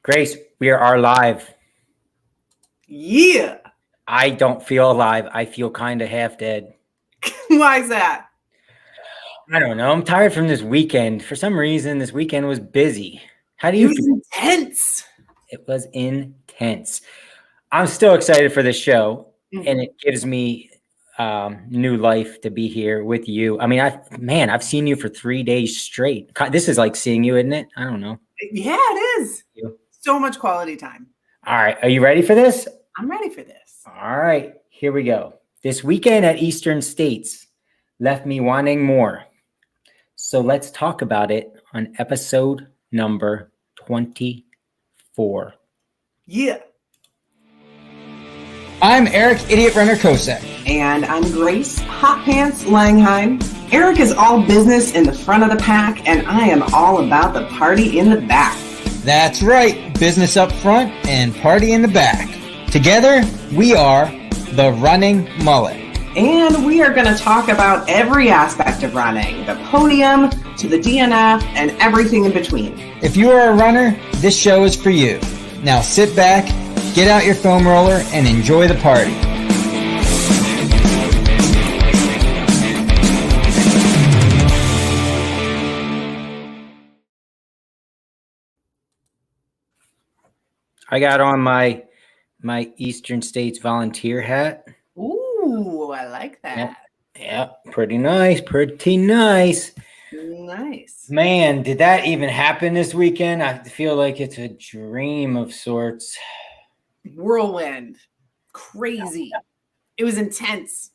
Grace, we are live. Yeah. I don't feel alive. I feel kind of half dead. Why is that? I don't know. I'm tired from this weekend. For some reason, this weekend was busy. How do It you was feel? intense. It was intense. I'm still excited for this show, and it gives me new life to be here with you. I mean, I've seen you for 3 days straight. This is like seeing you, isn't it? I don't know. Yeah, it is. So much quality time. All right. Are you ready for this? I'm ready for this. All right. Here we go. This weekend at Eastern States left me wanting more. So let's talk about it on episode number 24. Yeah. I'm Eric, Idiot Runner Kosek. And I'm Grace, Hot Pants Langheim. Eric is all business in the front of the pack, and I am all about the party in the back. That's right. Business up front and party in the back. Together, we are the Running Mullet. And we are going to talk about every aspect of running, the podium to the DNF and everything in between. If you are a runner, this show is for you. Now sit back, get out your foam roller, and enjoy the party. I got on my Eastern States volunteer hat. Ooh, I like that. Yeah, pretty nice. Pretty nice. Nice. Man, did that even happen this weekend? I feel like it's a dream of sorts. Whirlwind. Crazy. It was intense.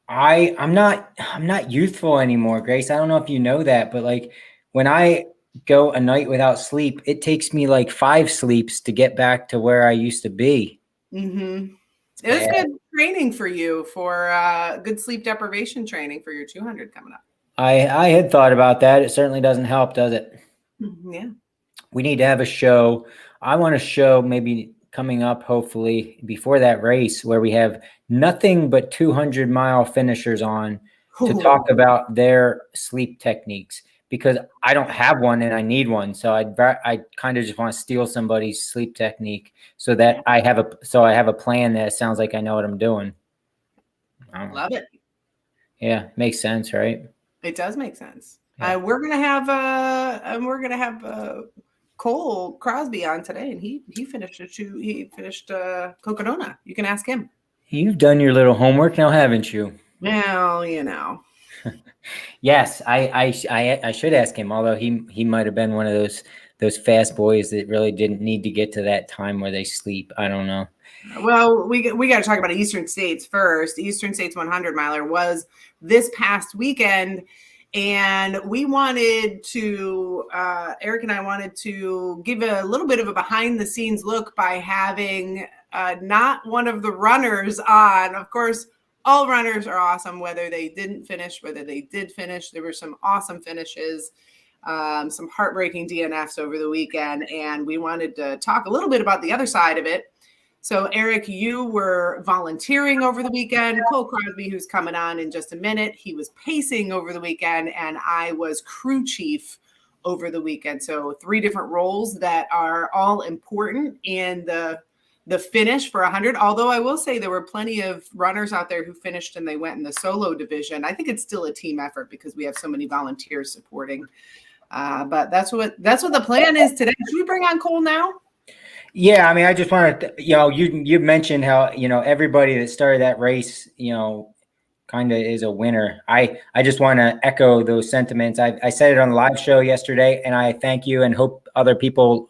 I'm not youthful anymore, Grace. I don't know if you know that, but like when I go a night without sleep, it takes me like 5 sleeps to get back to where I used to be. Mm-hmm. It was good training for you for good sleep deprivation training for your 200 coming up. I had thought about that. It certainly doesn't help, does it? Yeah. We need to have a show. I want a show maybe coming up, hopefully, before that race where we have nothing but 200-mile finishers on to talk about their sleep techniques, because I don't have one and I need one. So I kind of just want to steal somebody's sleep technique so that I have a plan that sounds like I know what I'm doing. Love it. Yeah, makes sense, right? It does make sense. Yeah. We're gonna have Cole Crosby on today, and he finished Cocodona. You can ask him. You've done your little homework now, haven't you? Well, you know. Yes, I should ask him. Although he might have been one of those fast boys that really didn't need to get to that time where they sleep. I don't know. Well, we got to talk about Eastern States first. Eastern States 100 miler was this past weekend, and we wanted to Eric and I wanted to give a little bit of a behind the scenes look by having not one of the runners on. Of course, all runners are awesome, whether they didn't finish, whether they did finish. There were some awesome finishes, some heartbreaking DNFs over the weekend, and we wanted to talk a little bit about the other side of it. So, Eric, you were volunteering over the weekend. Cole Crosby, who's coming on in just a minute, he was pacing over the weekend, and I was crew chief over the weekend. So 3 different roles that are all important in the finish for 100. Although I will say there were plenty of runners out there who finished and they went in the solo division. I think it's still a team effort because we have so many volunteers supporting. But that's what the plan is today. Should we bring on Cole now? Yeah, I mean, I just wanted to, you mentioned how, everybody that started that race, kind of is a winner. I just want to echo those sentiments. I said it on the live show yesterday, and I thank you and hope other people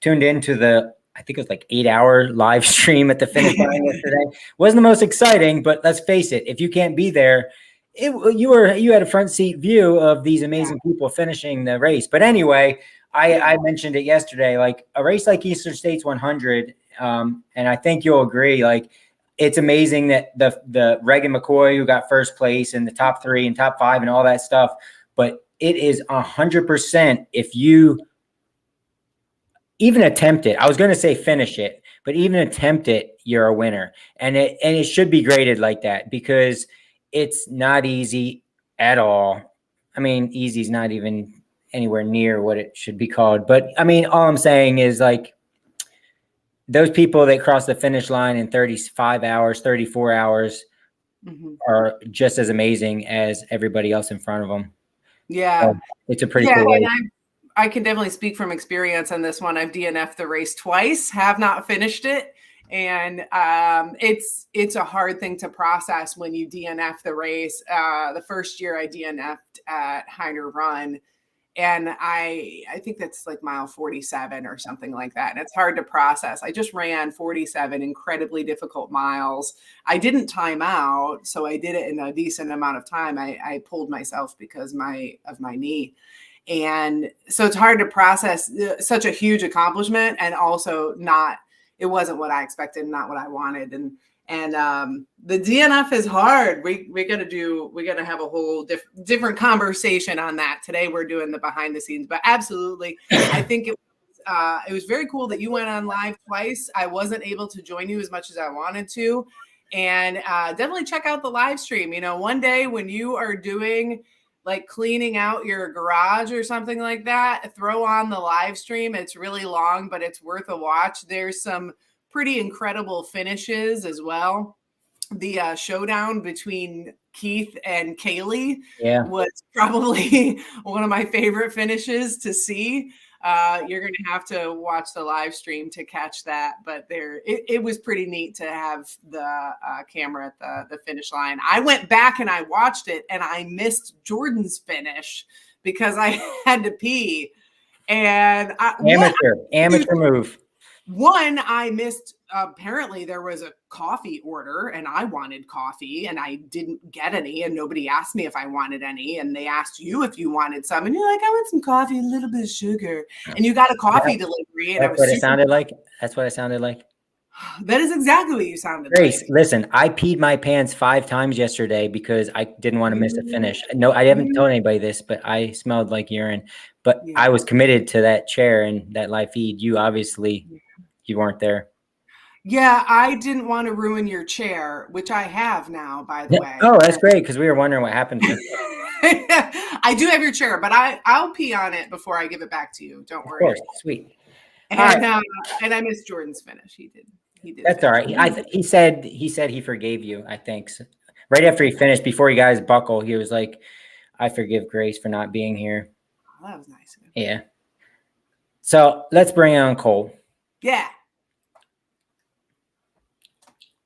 tuned into I think it was like 8-hour live stream at the finish line yesterday. Wasn't the most exciting, but let's face it, if you can't be there, you had a front seat view of these amazing people finishing the race. But anyway, I mentioned it yesterday, like a race like Eastern States 100, and I think you'll agree, like it's amazing that the Reagan McCoy who got first place and the top 3 and top 5 and all that stuff, but it is 100% if you even attempt it. I was going to say finish it, but even attempt it, you're a winner. And it should be graded like that because it's not easy at all. I mean, easy is not even anywhere near what it should be called. But I mean, all I'm saying is like those people that cross the finish line in 35 hours, 34 hours are just as amazing as everybody else in front of them. Yeah. So it's a pretty Yeah. cool race. And I can definitely speak from experience on this one. I've DNF'd the race twice, have not finished it. And it's a hard thing to process when you DNF the race. The first year I DNF'd at Heiner Run, and I think that's like mile 47 or something like that. And it's hard to process. I just ran 47 incredibly difficult miles. I didn't time out, so I did it in a decent amount of time. I pulled myself because of my knee. And so it's hard to process such a huge accomplishment, and also it wasn't what I expected, not what I wanted. And the DNF is hard. We got to have a whole different conversation on that. Today we're doing the behind the scenes, but absolutely, I think it was very cool that you went on live twice. I wasn't able to join you as much as I wanted to, and definitely check out the live stream. One day when you are doing like cleaning out your garage or something like that, throw on the live stream. It's really long, but it's worth a watch. There's some pretty incredible finishes as well. The showdown between Keith and Kaylee was probably one of my favorite finishes to see. You're going to have to watch the live stream to catch that, but it was pretty neat to have the camera at the finish line. I went back and I watched it, and I missed Jordan's finish because I had to pee. And amateur move. One, I missed, apparently there was a coffee order and I wanted coffee and I didn't get any, and nobody asked me if I wanted any, and they asked you if you wanted some, and you're like, I want some coffee, a little bit of sugar, and you got a coffee delivery. And that's what it sounded like. That's what it sounded like. That is exactly what you sounded Grace, like. listen, I peed my pants 5 times yesterday because I didn't want to miss a finish. No, I haven't told anybody this, but I smelled like urine. But I was committed to that chair and that live feed. You obviously, you weren't there. Yeah, I didn't want to ruin your chair, which I have now, by the way. Oh, that's great, because we were wondering what happened to it. I do have your chair, but I'll pee on it before I give it back to you. Don't worry. Of course, sweet. And I missed Jordan's finish. He did. That's all right. He said he forgave you, I think. So, right after he finished, before he got his buckle, he was like, I forgive Grace for not being here. Oh, that was nice. Yeah. So let's bring on Cole. Yeah.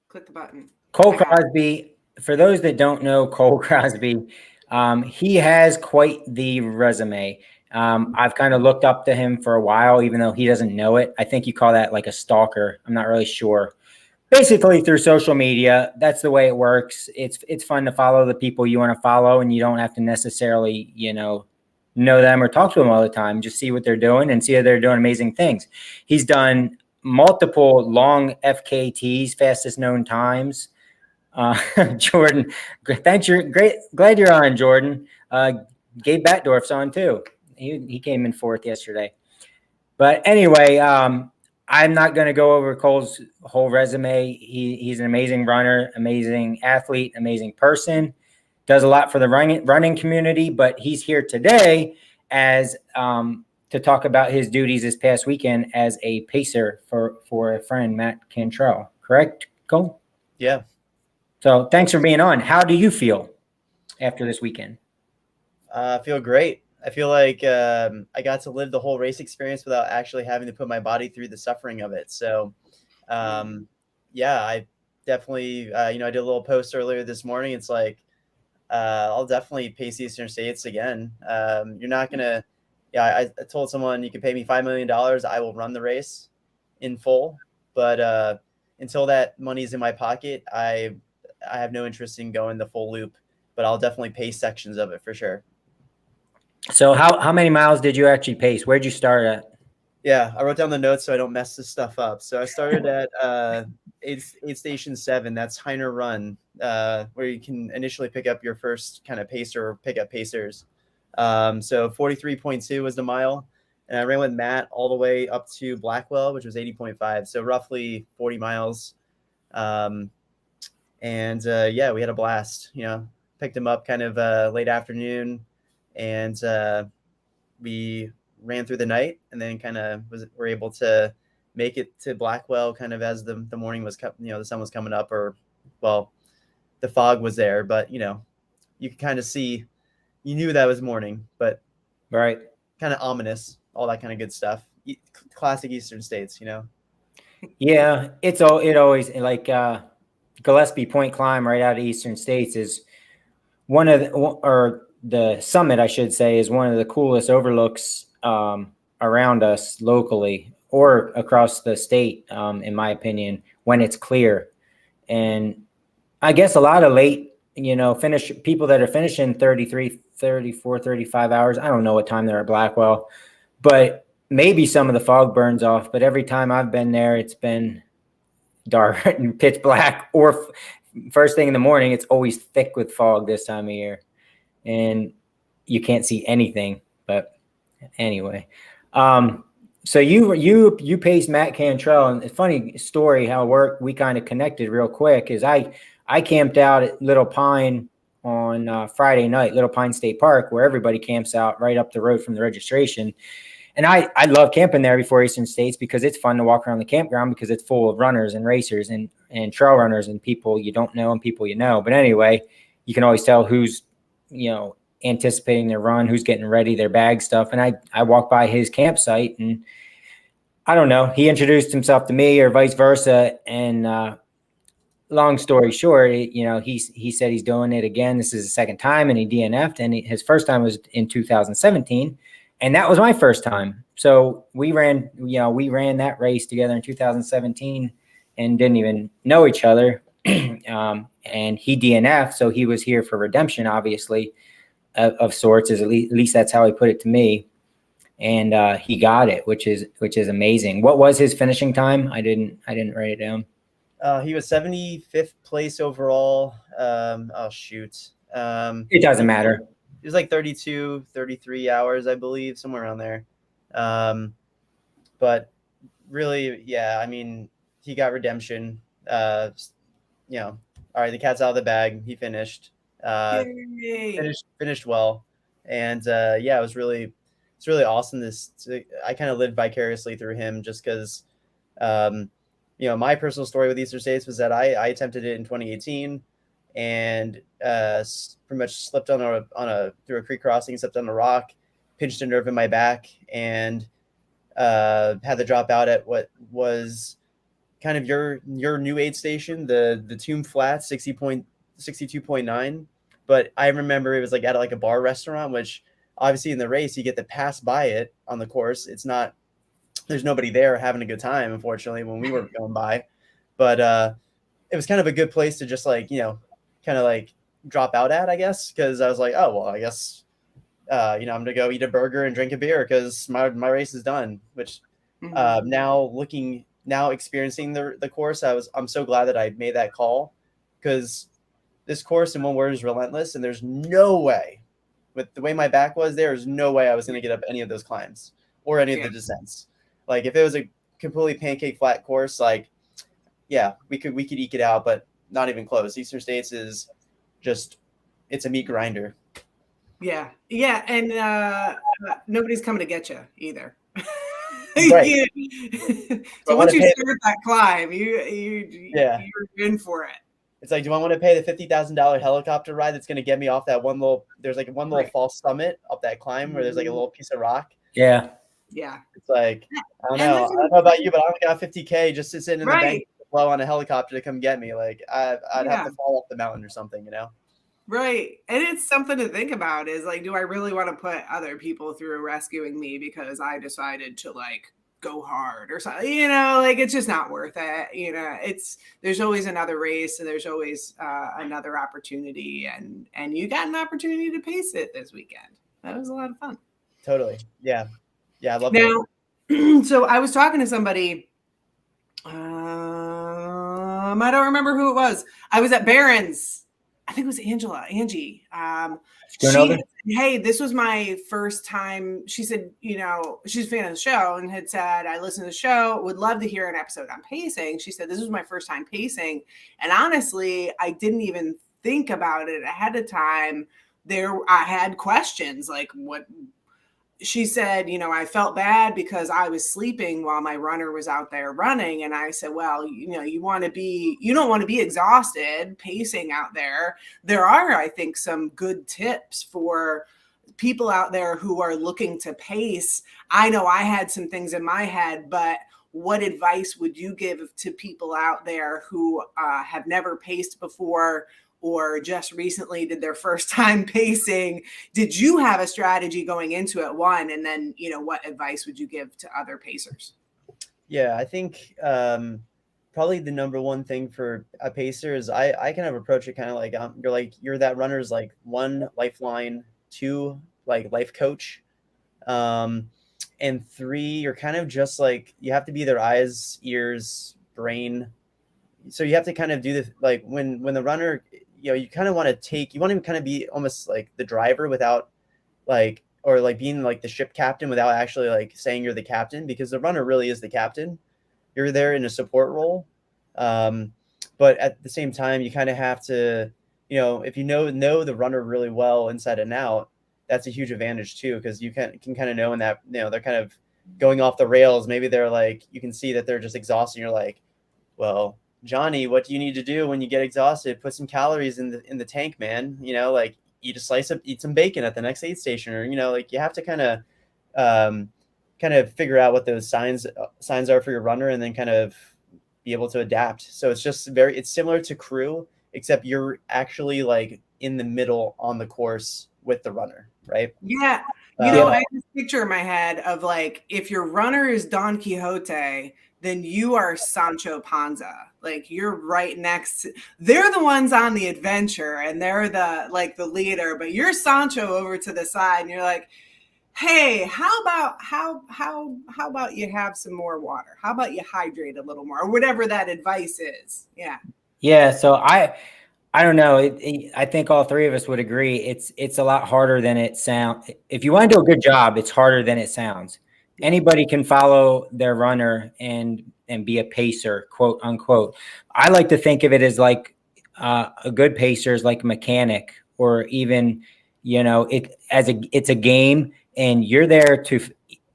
Click the button. Cole Crosby, for those that don't know Cole Crosby, he has quite the resume. I've kind of looked up to him for a while, even though he doesn't know it. I think you call that like a stalker. I'm not really sure. Basically through social media, that's the way it works. It's fun to follow the people you want to follow, and you don't have to necessarily, know them or talk to them all the time. Just see what they're doing and see if they're doing amazing things. He's done multiple long FKTs, fastest known times. Jordan, thanks. You're great. Glad you're on, Jordan. Gabe Batdorf's on too. He came in 4th yesterday. But anyway, I'm not going to go over Cole's whole resume. He's an amazing runner, amazing athlete, amazing person. Does a lot for the running community, but he's here today as to talk about his duties this past weekend as a pacer for a friend, Matt Cantrell. Correct, Cole? Yeah. So thanks for being on. How do you feel after this weekend? I feel great. I feel like I got to live the whole race experience without actually having to put my body through the suffering of it. So, yeah, I definitely, I did a little post earlier this morning. It's like, I'll definitely pace Eastern States again. You're not going to, I told someone, you can pay me $5 million. I will run the race in full. But until that money's in my pocket, I have no interest in going the full loop, but I'll definitely pace sections of it for sure. So how many miles did you actually pace? Where'd you start at? Yeah, I wrote down the notes so I don't mess this stuff up. So I started at aid station 7. That's Heiner Run, where you can initially pick up your first kind of pacer or pick up pacers. So 43.2 was the mile. And I ran with Matt all the way up to Blackwell, which was 80.5. So roughly 40 miles. Yeah, we had a blast, picked him up kind of late afternoon. And we ran through the night, and then kind of were able to make it to Blackwell kind of as the morning was, the sun was coming up, or, well, the fog was there, but, you could kind of see, you knew that was morning, but Right. kind of ominous, all that kind of good stuff. Classic Eastern States, Yeah, it always like Gillespie Point climb right out of Eastern States is one of or the summit, I should say, is one of the coolest overlooks around us locally or across the state, in my opinion, when it's clear. And I guess a lot of late, people that are finishing 33, 34, 35 hours. I don't know what time they're at Blackwell, but maybe some of the fog burns off. But every time I've been there, it's been dark and pitch black, or first thing in the morning, it's always thick with fog this time of year, and you can't see anything. But anyway, so you paced Matt Cantrell, and it's a funny story how it worked. We kind of connected real quick. Is I camped out at Little Pine on Friday night, Little Pine State Park, where everybody camps out right up the road from the registration. And I love camping there before Eastern States because it's fun to walk around the campground because it's full of runners and racers and trail runners and people you don't know and people you know. But anyway, you can always tell who's, anticipating their run, who's getting ready, their bag stuff. And I walked by his campsite, and I don't know, he introduced himself to me or vice versa. And long story short, he said he's doing it again. This is the second time, and he DNF'd. And his first time was in 2017. And that was my first time. So we ran that race together in 2017 and didn't even know each other. And he DNF'd. So he was here for redemption, obviously, of sorts, at least that's how he put it to me. And he got it, which is amazing. What was his finishing time? I didn't write it down. He was 75th place overall. Oh, shoot. It doesn't matter. It was like 32, 33 hours, I believe, somewhere around there. But really, yeah, I mean, he got redemption. All right, the cat's out of the bag. He finished. Finished well. And yeah, it's really awesome. I kind of lived vicariously through him just because, my personal story with Eastern States was that I attempted it in 2018. And pretty much slipped through a creek crossing, slipped on a rock, pinched a nerve in my back, and had to drop out at what was kind of your new aid station, the Tomb Flats, 62.9. But I remember it was like at a bar restaurant, which obviously in the race you get to pass by it on the course. There's nobody there having a good time, unfortunately, when we were going by. But it was kind of a good place to just kind of drop out at, I guess, because I was like, oh, well, I guess, I'm going to go eat a burger and drink a beer because my race is done, which now experiencing the course, I'm so glad that I made that call, because this course in one word is relentless. And there's no way, with the way my back was, there's no way I was going to get up any of those climbs or any of the descents. Like if it was a completely pancake flat course, yeah, we could eke it out, but not even close. Eastern States is just, it's a meat grinder. Yeah. And nobody's coming to get you either. Right. So once you start that climb, you're in for it. It's like, do I want to pay the $50,000 helicopter ride that's going to get me off that there's one little false summit up that climb where there's a little piece of rock? Yeah. It's like, I don't know about you, but I only got $50K just to sit in the bank below on a helicopter to come get me. Like I'd have to fall off the mountain or something, Right. And it's something to think about, is like, do I really want to put other people through rescuing me because I decided to go hard or something, it's just not worth it. There's always another race, and there's always another opportunity, and you got an opportunity to pace it this weekend. That was a lot of fun. Totally. Yeah. I love that. So I was talking to somebody, I don't remember who it was. I was at Barron's. I think it was Angie. She said, hey, this was my first time. She said, she's a fan of the show and had said, I listened to the show, would love to hear an episode on pacing. She said, this was my first time pacing. And honestly, I didn't even think about it ahead of time. I had questions like, what she said, I felt bad because I was sleeping while my runner was out there running. And I said, well, you don't want to be exhausted pacing out there. There are, I think, some good tips for people out there who are looking to pace. I know I had some things in my head, but what advice would you give to people out there who have never paced before, or just recently did their first time pacing? Did you have a strategy going into it, one, and then, what advice would you give to other pacers? Yeah, I think probably the number one thing for a pacer is I kind of approach it kind of like you're that runner's like one lifeline, two like life coach, and three you're kind of just like you have to be their eyes, ears, brain. So you have to kind of do this like when the runner, you kind of want to kind of be almost like the driver without like, or like being like the ship captain without actually like saying you're the captain, because the runner really is the captain. You're there in a support role. But at the same time, you kind of have to, if you know the runner really well inside and out, that's a huge advantage too, because you can kind of know when that, they're kind of going off the rails. Maybe they're like, you can see that they're just exhausted. You're like, well, Johnny, what do you need to do when you get exhausted? Put some calories in the tank, man. Like eat some bacon at the next aid station, or like you have to kind of figure out what those signs are for your runner, and then kind of be able to adapt. So it's similar to crew, except you're actually like in the middle on the course with the runner, right? Yeah. I have this picture in my head of like, if your runner is Don Quixote, then you are Sancho Panza. Like you're right they're the ones on the adventure and they're the leader, but you're Sancho over to the side and you're like, hey, how about you have some more water? How about you hydrate a little more, or whatever that advice is? Yeah. Yeah. So I don't know. I think all three of us would agree. It's a lot harder than it sounds. If you want to do a good job, it's harder than it sounds. Anybody can follow their runner and be a pacer, quote unquote. I like to think of it as like a good pacer is like a mechanic, or even it's a game, and you're there to,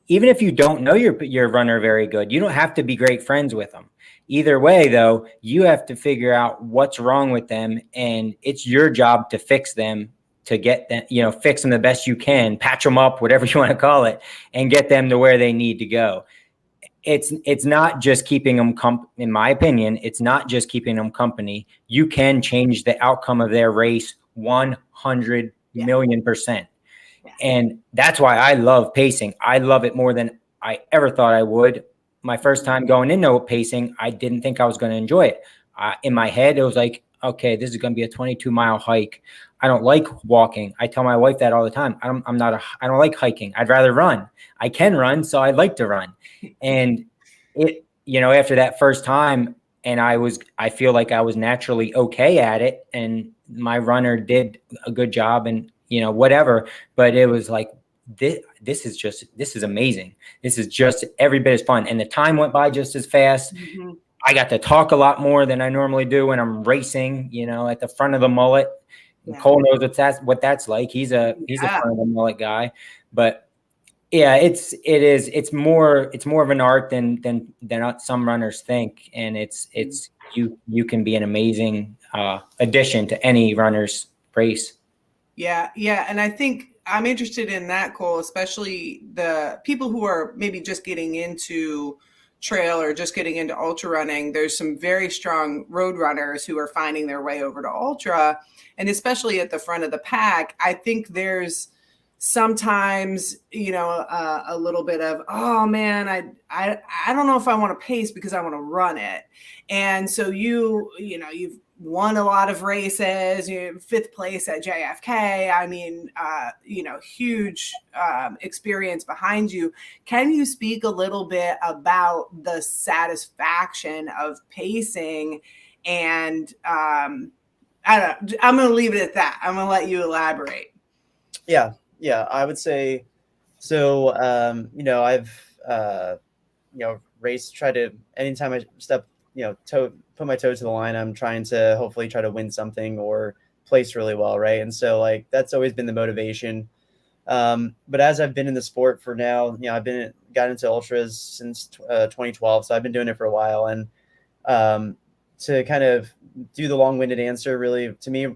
even if you don't know your runner very good, you don't have to be great friends with them. Either way, though, you have to figure out what's wrong with them, and it's your job to fix them, to get them, fix them the best you can, patch them up, whatever you want to call it, and get them to where they need to go. It's not just keeping them in my opinion, it's not just keeping them company. You can change the outcome of their race 100 million%. Yeah. And that's why I love pacing. I love it more than I ever thought I would. My first time going into pacing, I didn't think I was going to enjoy it. In my head, it was like, okay, this is going to be a 22-mile hike. I don't like walking. I tell my wife that all the time. I don't like hiking. I'd rather run. I can run, so I'd like to run. And after that first time, and I feel like I was naturally okay at it, and my runner did a good job, and whatever. But it was like, this is amazing. This is just every bit as fun. And the time went by just as fast. Mm-hmm. I got to talk a lot more than I normally do when I'm racing, at the front of the Mullet. Yeah. Cole knows what that's like. He's a front of the Mullet guy. But yeah, it's more of an art than some runners think. And you can be an amazing addition to any runner's race. Yeah. Yeah. And I think I'm interested in that, Cole, especially the people who are maybe just getting into trail or just getting into ultra running. There's some very strong road runners who are finding their way over to ultra, and especially at the front of the pack. I think there's sometimes, a little bit of, oh man, I don't know if I want to pace because I want to run it. And so you've won a lot of races, 5th place at JFK. I mean, huge experience behind you. Can you speak a little bit about the satisfaction of pacing? And I don't know, I'm going to leave it at that. I'm going to let you elaborate. Yeah, I would say so. I've raced, try to, anytime I step, put my toe to the line, I'm trying to hopefully try to win something or place really well, right? And so like that's always been the motivation. But as I've been in the sport for now, got into ultras since 2012, so I've been doing it for a while. And to kind of do the long-winded answer, really, to me,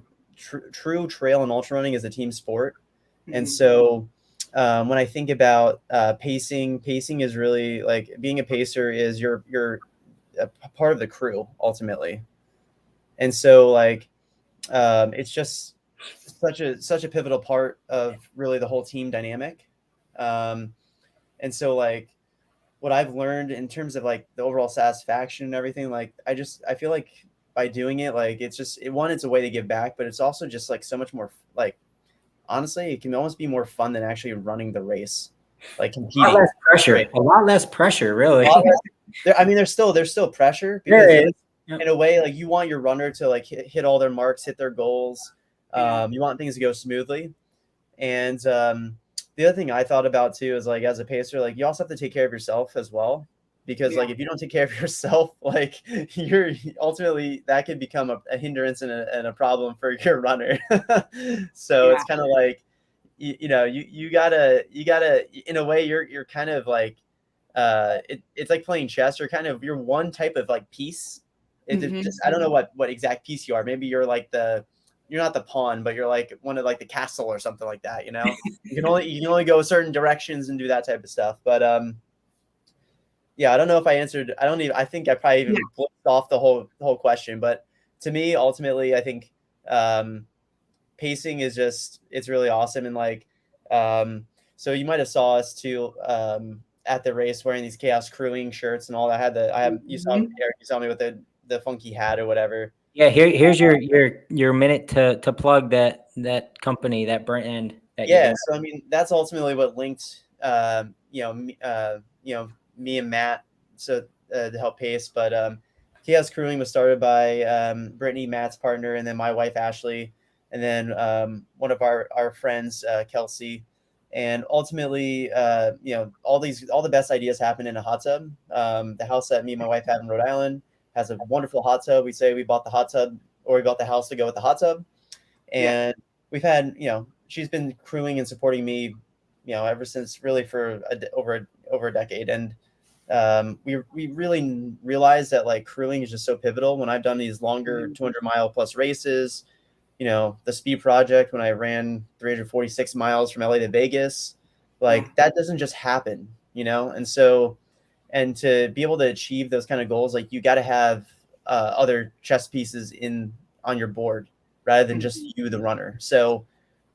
true trail and ultra running is a team sport. Mm-hmm. And so when I think about pacing is really like being a pacer is you're a part of the crew ultimately. And so like it's just such a pivotal part of really the whole team dynamic. And so like what I've learned in terms of like the overall satisfaction and everything, like I feel like by doing it, like it's a way to give back, but it's also just like so much more, like honestly, it can almost be more fun than actually running the race, like competing. A lot less pressure, really. I mean, there's still pressure because in a way, like you want your runner to like hit all their marks, hit their goals. You want things to go smoothly. And the other thing I thought about too is like as a pacer, like you also have to take care of yourself as well, because like if you don't take care of yourself, like you're ultimately that could become a hindrance and a problem for your runner. So it's kind of like you gotta in a way you're kind of like it's like playing chess. You're one type of like piece. Just I don't know what exact piece you are. Maybe you're like you're not the pawn, but you're like one of like the castle or something like that. You can only go certain directions and do that type of stuff. But yeah, I don't know if I answered. I think I probably even flipped off the whole question. But to me, ultimately, I think pacing is it's really awesome. And like so you might have saw us too at the race wearing these Chaos Crewing shirts and all that. You saw me with the funky hat or whatever. Yeah, here's your minute to plug that company, that brand. So I mean, that's ultimately what linked me and Matt to help pace. But Chaos Crewing was started by Brittany, Matt's partner, and then my wife Ashley, and then one of our friends Kelsey. And ultimately, all the best ideas happen in a hot tub. The house that me and my wife have in Rhode Island has a wonderful hot tub. We say we bought the hot tub, or we bought the house to go with the hot tub. And we've had, she's been crewing and supporting me, ever since really for over a decade. And we really realized that like crewing is just so pivotal. When I've done these longer 200-mile plus races, the Speed Project, when I ran 346 miles from LA to Vegas, like that doesn't just happen, and so. And to be able to achieve those kind of goals, like you got to have other chess pieces on your board rather than just you, the runner. So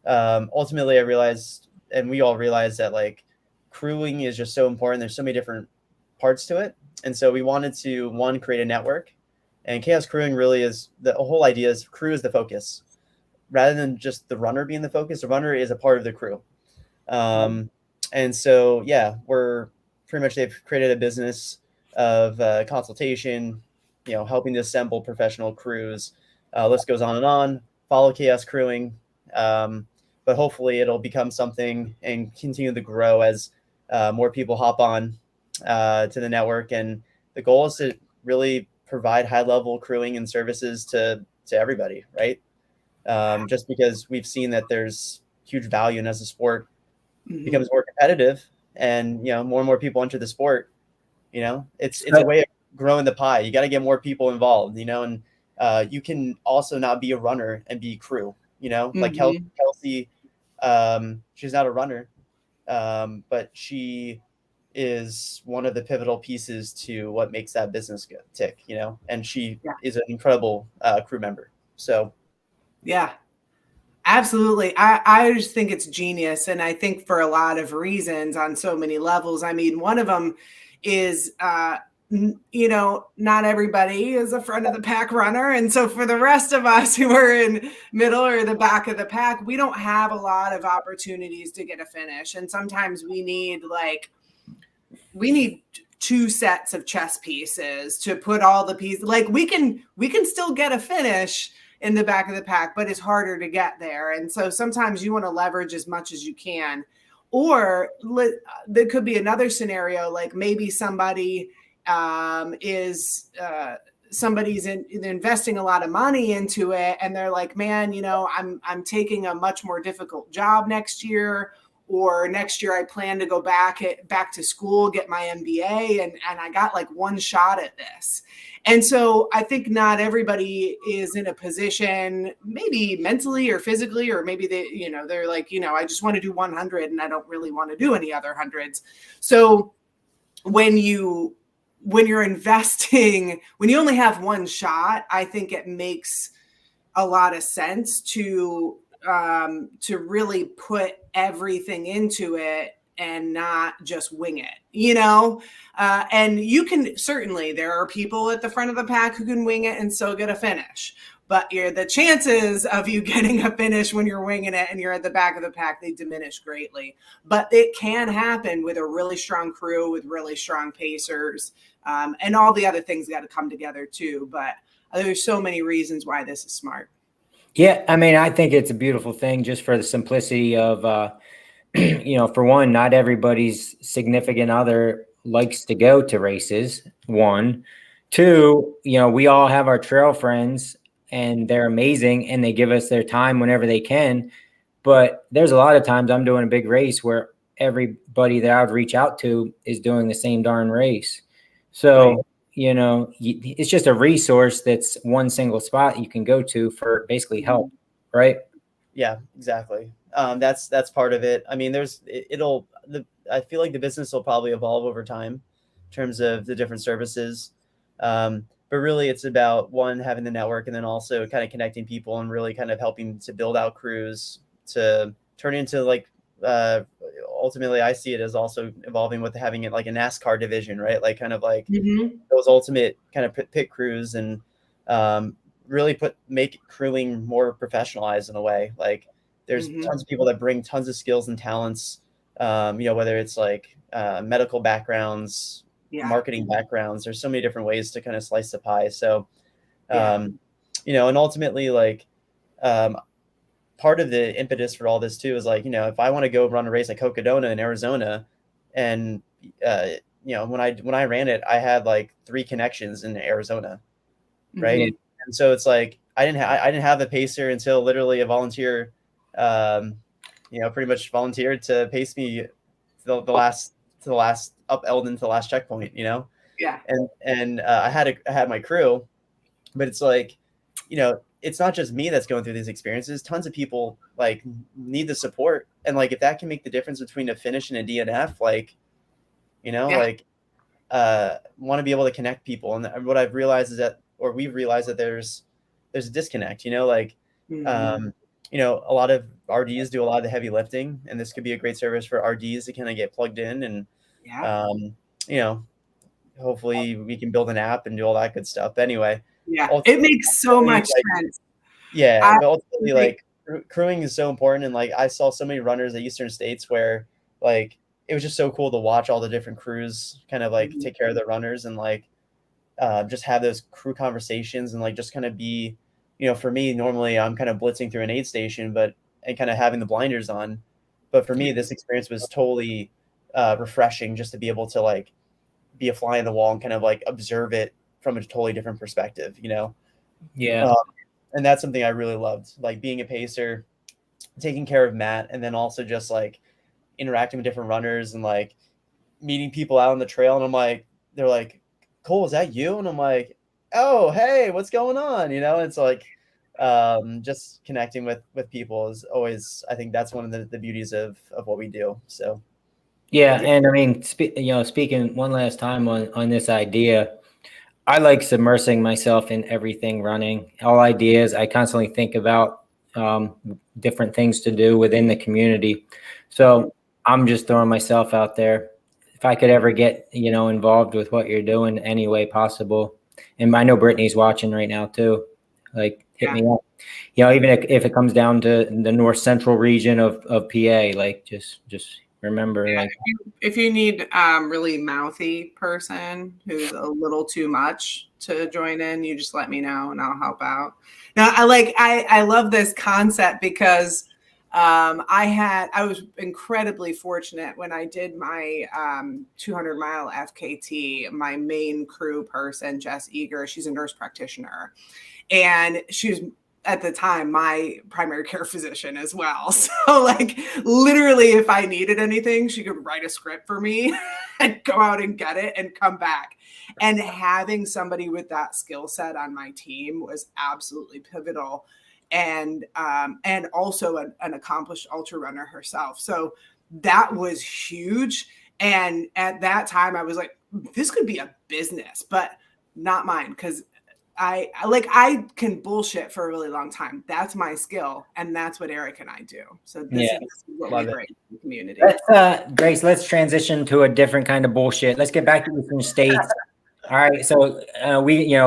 ultimately, I realized, and we all realized that like crewing is just so important. There's so many different parts to it, and so we wanted to create a network. And Chaos Crewing really is the whole idea is crew is the focus, rather than just the runner being the focus. The runner is a part of the crew, and so we're. Pretty much they've created a business of consultation, helping to assemble professional crews. List goes on and on. Follow Chaos Crewing. But hopefully it'll become something and continue to grow as more people hop on to the network. And the goal is to really provide high-level crewing and services to everybody, right? Just because we've seen that there's huge value, and as the sport becomes more competitive, and more and more people enter the sport, it's a way of growing the pie. You got to get more people involved, and you can also not be a runner and be crew, like Kelsey, she's not a runner, but she is one of the pivotal pieces to what makes that business tick, and she is an incredible crew member. So absolutely. I just think it's genius. And I think for a lot of reasons on so many levels. I mean, one of them is, not everybody is a front of the pack runner. And so for the rest of us who are in middle or the back of the pack, we don't have a lot of opportunities to get a finish. And sometimes we need two sets of chess pieces to put all the pieces. Like we can still get a finish in the back of the pack, but it's harder to get there. And so sometimes you want to leverage as much as you can. Or there could be another scenario, like maybe somebody somebody's investing a lot of money into it, and they're like, man, I'm taking a much more difficult job next year, or next year I plan to go back to school, get my MBA, and I got like one shot at this. And so I think not everybody is in a position, maybe mentally or physically, or maybe they're like, I just want to do 100 and I don't really want to do any other hundreds. So when you're investing, when you only have one shot, I think it makes a lot of sense to really put everything into it and not just wing it, and you can certainly, there are people at the front of the pack who can wing it and still get a finish, but the chances of you getting a finish when you're winging it and you're at the back of the pack, they diminish greatly. But it can happen with a really strong crew, with really strong pacers, and all the other things got to come together too. But there's so many reasons why this is smart. Yeah, I mean, I think it's a beautiful thing just for the simplicity of, for one, not everybody's significant other likes to go to races. One, two, we all have our trail friends and they're amazing and they give us their time whenever they can. But there's a lot of times I'm doing a big race where everybody that I would reach out to is doing the same darn race. So, right. It's just a resource that's one single spot you can go to for basically help, right? Yeah, exactly. That's part of it. I mean, I feel like the business will probably evolve over time in terms of the different services. But really it's about one, having the network, and then also kind of connecting people and really kind of helping to build out crews to turn into like, ultimately I see it as also evolving with having it like a NASCAR division, right? Like kind of like those ultimate kind of pit crews, and really make crewing more professionalized in a way. Like there's tons of people that bring tons of skills and talents, whether it's like medical backgrounds, marketing backgrounds. There's so many different ways to kind of slice the pie. So, and ultimately like, part of the impetus for all this too is like, if I want to go run a race at Cocodona in Arizona, and when I ran it, I had like 3 connections in Arizona, right? And so it's like I didn't have a pacer until literally a volunteer, pretty much volunteered to pace me to the last up Eldon to the last checkpoint, and I had my crew, but it's like, it's not just me that's going through these experiences. Tons of people like need the support. And like, if that can make the difference between a finish and a DNF, like, want to be able to connect people. And what I've realized is we've realized that there's a disconnect, a lot of RDs do a lot of the heavy lifting, and this could be a great service for RDs to kind of get plugged in and, hopefully we can build an app and do all that good stuff. But anyway, it makes so much sense. Yeah, but ultimately, like, crewing is so important. And like, I saw so many runners at Eastern States where like it was just so cool to watch all the different crews kind of like take care of the runners and like just have those crew conversations and like just kind of be, for me, normally I'm kind of blitzing through an aid station, and kind of having the blinders on. But for me, this experience was totally refreshing, just to be able to like be a fly on the wall and kind of like observe it from a totally different perspective, Yeah. And that's something I really loved, like being a pacer, taking care of Matt, and then also just like interacting with different runners and like meeting people out on the trail. And I'm like, they're like, Cole, is that you? And I'm like, oh, hey, what's going on? It's like, just connecting with people is always, I think that's one of the beauties of what we do. So. Yeah. And I mean, speaking one last time on this idea, I like submersing myself in everything running, all ideas. I constantly think about different things to do within the community. So I'm just throwing myself out there. If I could ever get, involved with what you're doing any way possible. And I know Brittany's watching right now too. Like, hit me up. Even if it comes down to the north central region of PA, like just remember, like, if you need really mouthy person who's a little too much to join in, you just let me know and I'll help out. Now, I love this concept because I was incredibly fortunate when I did my 200-mile FKT. My main crew person, Jess Eager, she's a nurse practitioner, and she was at the time my primary care physician as well. So like literally if I needed anything, she could write a script for me and go out and get it and come back. And having somebody with that skill set on my team was absolutely pivotal. And also an accomplished ultra runner herself. So that was huge. And at that time I was like, this could be a business, but not mine. Cause I can bullshit for a really long time. That's my skill. And that's what Eric and I do. So this is what we bring to the community. Grace, let's transition to a different kind of bullshit. Let's get back to Eastern States. All right. So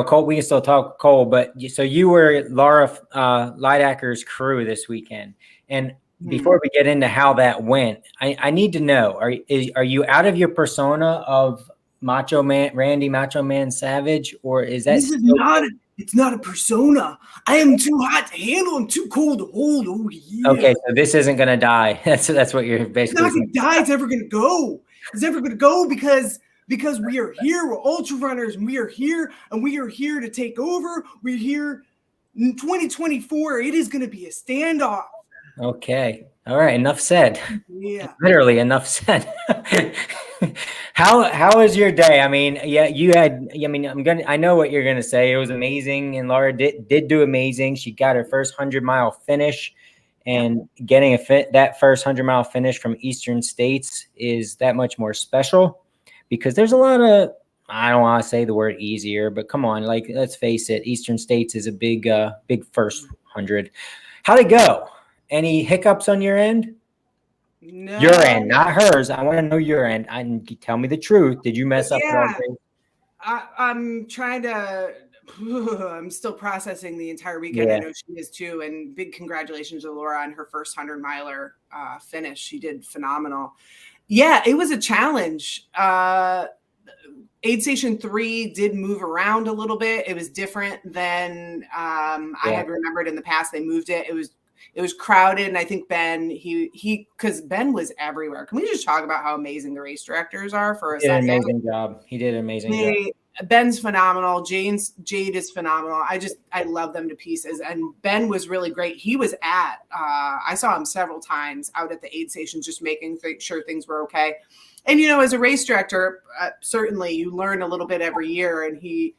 Cole, we can still talk Cole, but so you were Laura Leidacker's crew this weekend. And before we get into how that went, I need to know, are you out of your persona of Macho Man, Randy Macho Man Savage, or is that it's not a persona. I am too hot to handle. I'm too cold to hold. Oh yeah. Okay, so this isn't gonna die. That's what you're basically saying. It's not gonna die. It's never gonna go. It's never gonna go because we are here. We're ultra runners, and we are here to take over. We're here in 2024. It is gonna be a standoff. Okay. All right. Enough said. Yeah. Literally enough said. How was your day? I mean, yeah, you had, I know what you're going to say. It was amazing. And Laura did do amazing. She got her first 100-mile finish, and getting that first 100-mile finish from Eastern States is that much more special because there's a lot of, I don't want to say the word easier, but come on, like, let's face it. Eastern States is a big first 100. How'd it go? Any hiccups on your end? No. Your end, not hers. I want to know your end. Tell me the truth. Did you mess up? I'm trying to. I'm still processing the entire weekend. Yeah. I know she is too. And big congratulations to Laura on her first 100-miler finish. She did phenomenal. Yeah, it was a challenge. Aid Station 3 did move around a little bit. It was different than I had remembered in the past. They moved it. It was crowded, and I think Ben, because Ben was everywhere. Can we just talk about how amazing the race directors are for a second? He did an amazing job. Ben's phenomenal. Jade is phenomenal. I love them to pieces. And Ben was really great. He was I saw him several times out at the aid station, just making sure things were okay. And, as a race director, certainly you learn a little bit every year. And he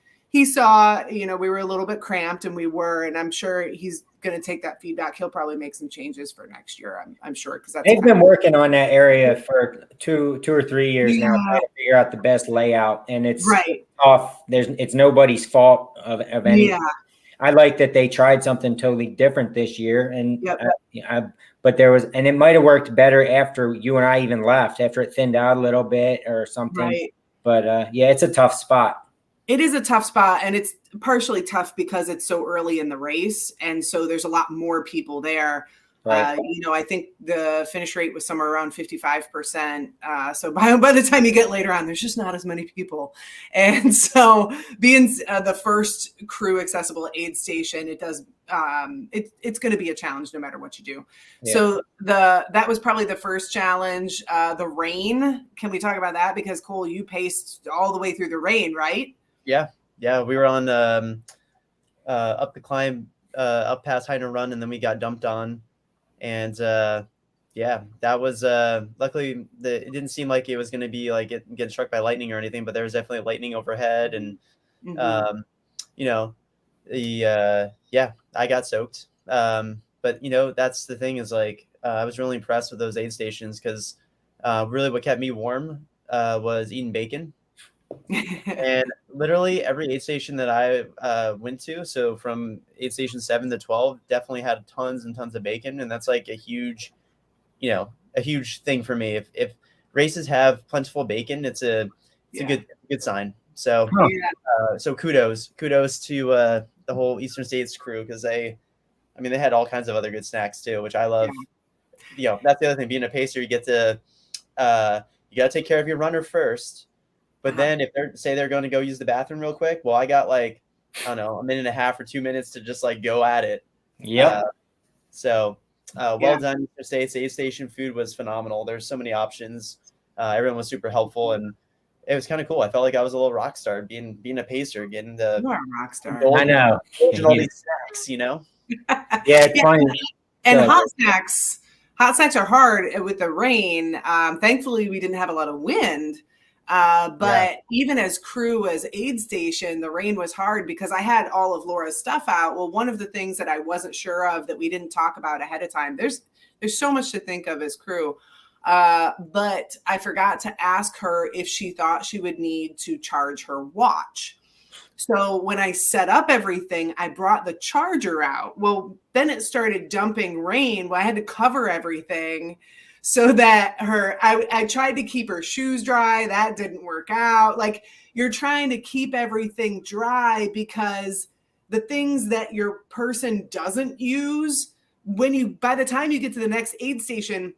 saw, we were a little bit cramped, and and I'm sure he's going to take that feedback. He'll probably make some changes for next year. I'm sure, because they've been working on that area for two or 3 years now, trying to figure out the best layout, and it's tough. It's nobody's fault of anything. Yeah. I like that they tried something totally different this year, and but it might have worked better after you and I even left, after it thinned out a little bit or something. Right. But it's a tough spot. It is a tough spot, and it's partially tough because it's so early in the race, and so there's a lot more people there. Right. I think the finish rate was somewhere around 55%. So by the time you get later on, there's just not as many people. And so being the first crew accessible aid station, it does it's going to be a challenge no matter what you do. Yeah. So that was probably the first challenge. The rain, can we talk about that? Because Cole, you paced all the way through the rain, right? Yeah. We were on up the climb, up past Hide and Run, and then we got dumped on. And that was luckily it didn't seem like it was going to be like getting struck by lightning or anything, but there was definitely lightning overhead, and I got soaked. But that's the thing is like I was really impressed with those aid stations because really what kept me warm was eating bacon. And literally every aid station that I went to, so from aid station 7 to 12, definitely had tons and tons of bacon, and that's like a huge thing for me. If races have plentiful bacon, it's a good sign. So so kudos to the whole Eastern States crew, because they had all kinds of other good snacks too, which I love. That's the other thing. Being a pacer, you get to you got to take care of your runner first. But then if they're going to go use the bathroom real quick, well, I got like, I don't know, a minute and a half or 2 minutes to just like go at it. Yeah. Well done, Eastern States. Aid station food was phenomenal. There's so many options. Everyone was super helpful, and it was kind of cool. I felt like I was a little rock star being a pacer, getting the. You are a rock star. I know. All these snacks, Yeah, it's funny. And Good. hot snacks are hard with the rain. Thankfully, we didn't have a lot of wind. But even as crew, as aid station, the rain was hard because I had all of Laura's stuff out. Well, one of the things that I wasn't sure of that we didn't talk about ahead of time, there's so much to think of as crew. But I forgot to ask her if she thought she would need to charge her watch. So when I set up everything, I brought the charger out. Well, then it started dumping rain. Well, I had to cover everything so that I tried to keep her shoes dry. That didn't work out. Like, you're trying to keep everything dry because the things that your person doesn't use, by the time you get to the next aid station,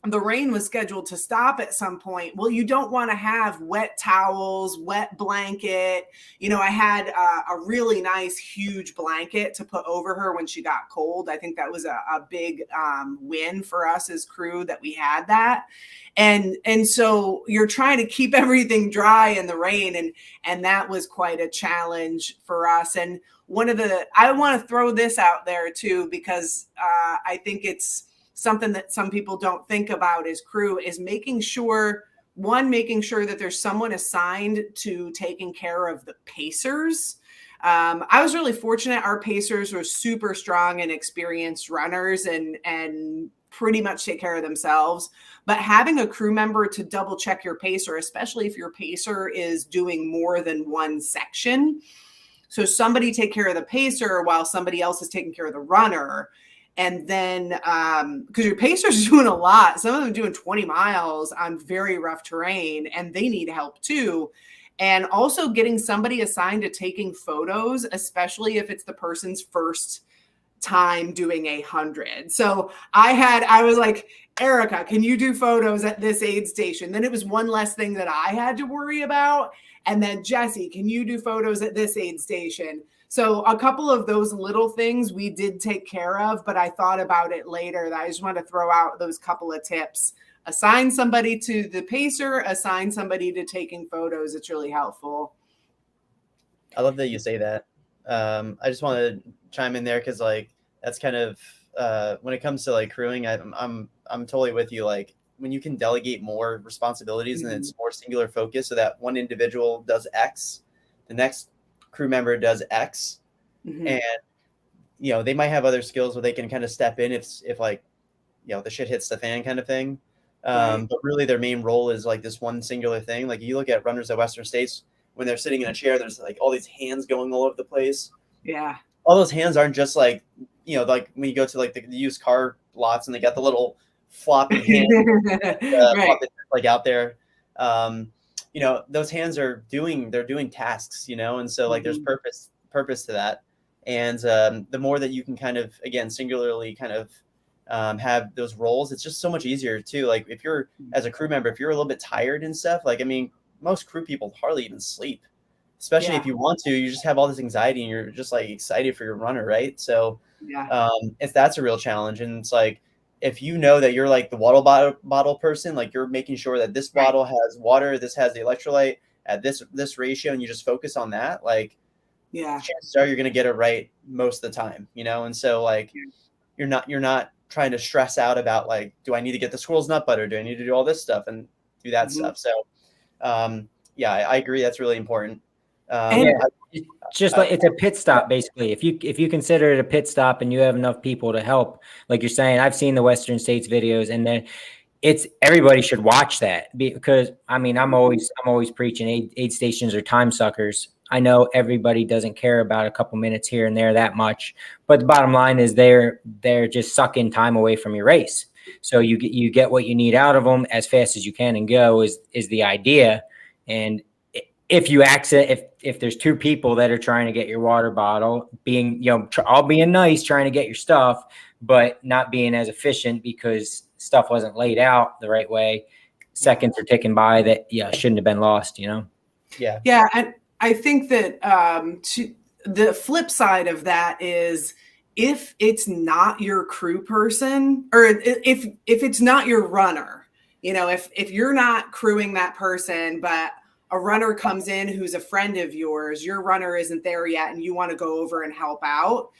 the rain was scheduled to stop at some point. Well, you don't want to have wet towels, wet blanket. I had a really nice, huge blanket to put over her when she got cold. I think that was a big win for us as crew that we had that. And so you're trying to keep everything dry in the rain. And that was quite a challenge for us. And I want to throw this out there too, because I think it's something that some people don't think about as crew, is making sure that there's someone assigned to taking care of the pacers. I was really fortunate. Our pacers were super strong and experienced runners and pretty much take care of themselves. But having a crew member to double check your pacer, especially if your pacer is doing more than one section. So somebody take care of the pacer while somebody else is taking care of the runner. And then, because your pacers are doing a lot, some of them doing 20 miles on very rough terrain, and they need help too. And also getting somebody assigned to taking photos, especially if it's the person's first time doing 100. So I was like, Erica, can you do photos at this aid station? Then it was one less thing that I had to worry about. And then Jesse, can you do photos at this aid station? So a couple of those little things we did take care of, but I thought about it later. I just want to throw out those couple of tips. Assign somebody to the pacer, assign somebody to taking photos. It's really helpful. I love that you say that. I just want to chime in there because that's kind of when it comes to crewing, I'm totally with you. Like, when you can delegate more responsibilities and it's more singular focus, so that one individual does X, the next crew member does X, and they might have other skills where they can kind of step in if the shit hits the fan kind of thing. But really their main role is this one singular thing. Like, you look at runners at Western States, when they're sitting in a chair, there's all these hands going all over the place. Yeah. All those hands aren't just when you go to the used car lots and they got the little floppy hand out there. Those hands are doing tasks, and so there's purpose to that. And the more that you can kind of, again, singularly kind of have those roles, it's just so much easier too. Like, if you're, as a crew member, if you're a little bit tired and stuff, most crew people hardly even sleep, especially if you want to. You just have all this anxiety and you're just excited for your runner, right? So that's a real challenge. And it's if you know that you're the water bottle person, you're making sure that this bottle has water, this has the electrolyte at this ratio, and you just focus on that, chances are you're going to get it right most of the time, and so you're not trying to stress out about do I need to get the squirrel's nut butter? Do I need to do all this stuff and do that stuff? So I agree. That's really important. It's a pit stop, basically. If you consider it a pit stop and you have enough people to help, like you're saying, I've seen the Western States videos, and then everybody should watch that, because I'm always preaching aid stations are time suckers. I know everybody doesn't care about a couple minutes here and there that much, but the bottom line is they're just sucking time away from your race. So you get what you need out of them as fast as you can and go is the idea. And if you if there's two people that are trying to get your water bottle, being, all being nice, trying to get your stuff, but not being as efficient because stuff wasn't laid out the right way, seconds are ticking by that shouldn't have been lost. Yeah. And I think that the flip side of that is, if it's not your crew person, or if it's not your runner, if you're not crewing that person, but a runner comes in who's a friend of yours, your runner isn't there yet, and you want to go over and help out,